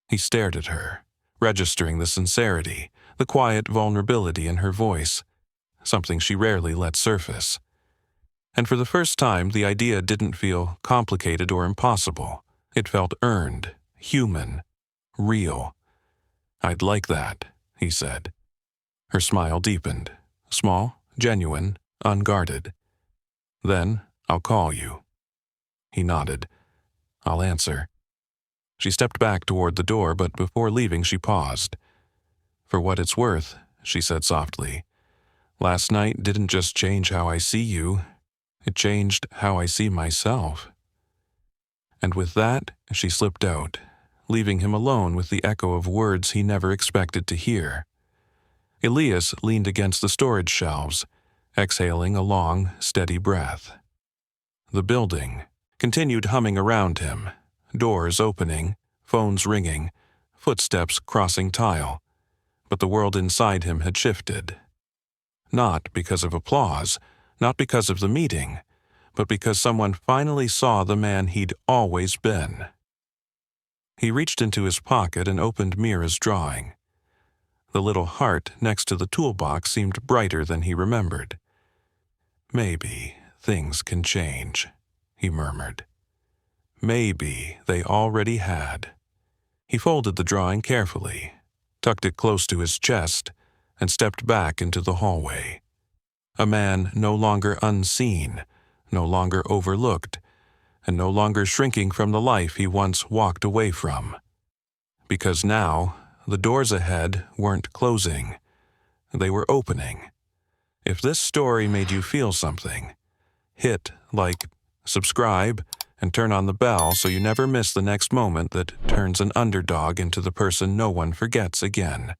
He stared at her, registering the sincerity, the quiet vulnerability in her voice, something she rarely let surface. And for the first time, the idea didn't feel complicated or impossible. It felt earned, human, real. "I'd like that," he said. Her smile deepened, small, genuine, unguarded. "Then I'll call you." He nodded. "I'll answer." She stepped back toward the door, but before leaving she paused. "For what it's worth," she said softly, "last night didn't just change how I see you, it changed how I see myself." And with that, she slipped out, leaving him alone with the echo of words he never expected to hear. Elias leaned against the storage shelves, exhaling a long, steady breath. The building continued humming around him, doors opening, phones ringing, footsteps crossing tile, but the world inside him had shifted. Not because of applause, not because of the meeting, but because someone finally saw the man he'd always been. He reached into his pocket and opened Mira's drawing. The little heart next to the toolbox seemed brighter than he remembered. "Maybe things can change," he murmured. Maybe they already had. He folded the drawing carefully, tucked it close to his chest, and stepped back into the hallway. A man no longer unseen, no longer overlooked, and no longer shrinking from the life he once walked away from. Because now, the doors ahead weren't closing. They were opening. If this story made you feel something, hit like, subscribe, and turn on the bell so you never miss the next moment that turns an underdog into the person no one forgets again.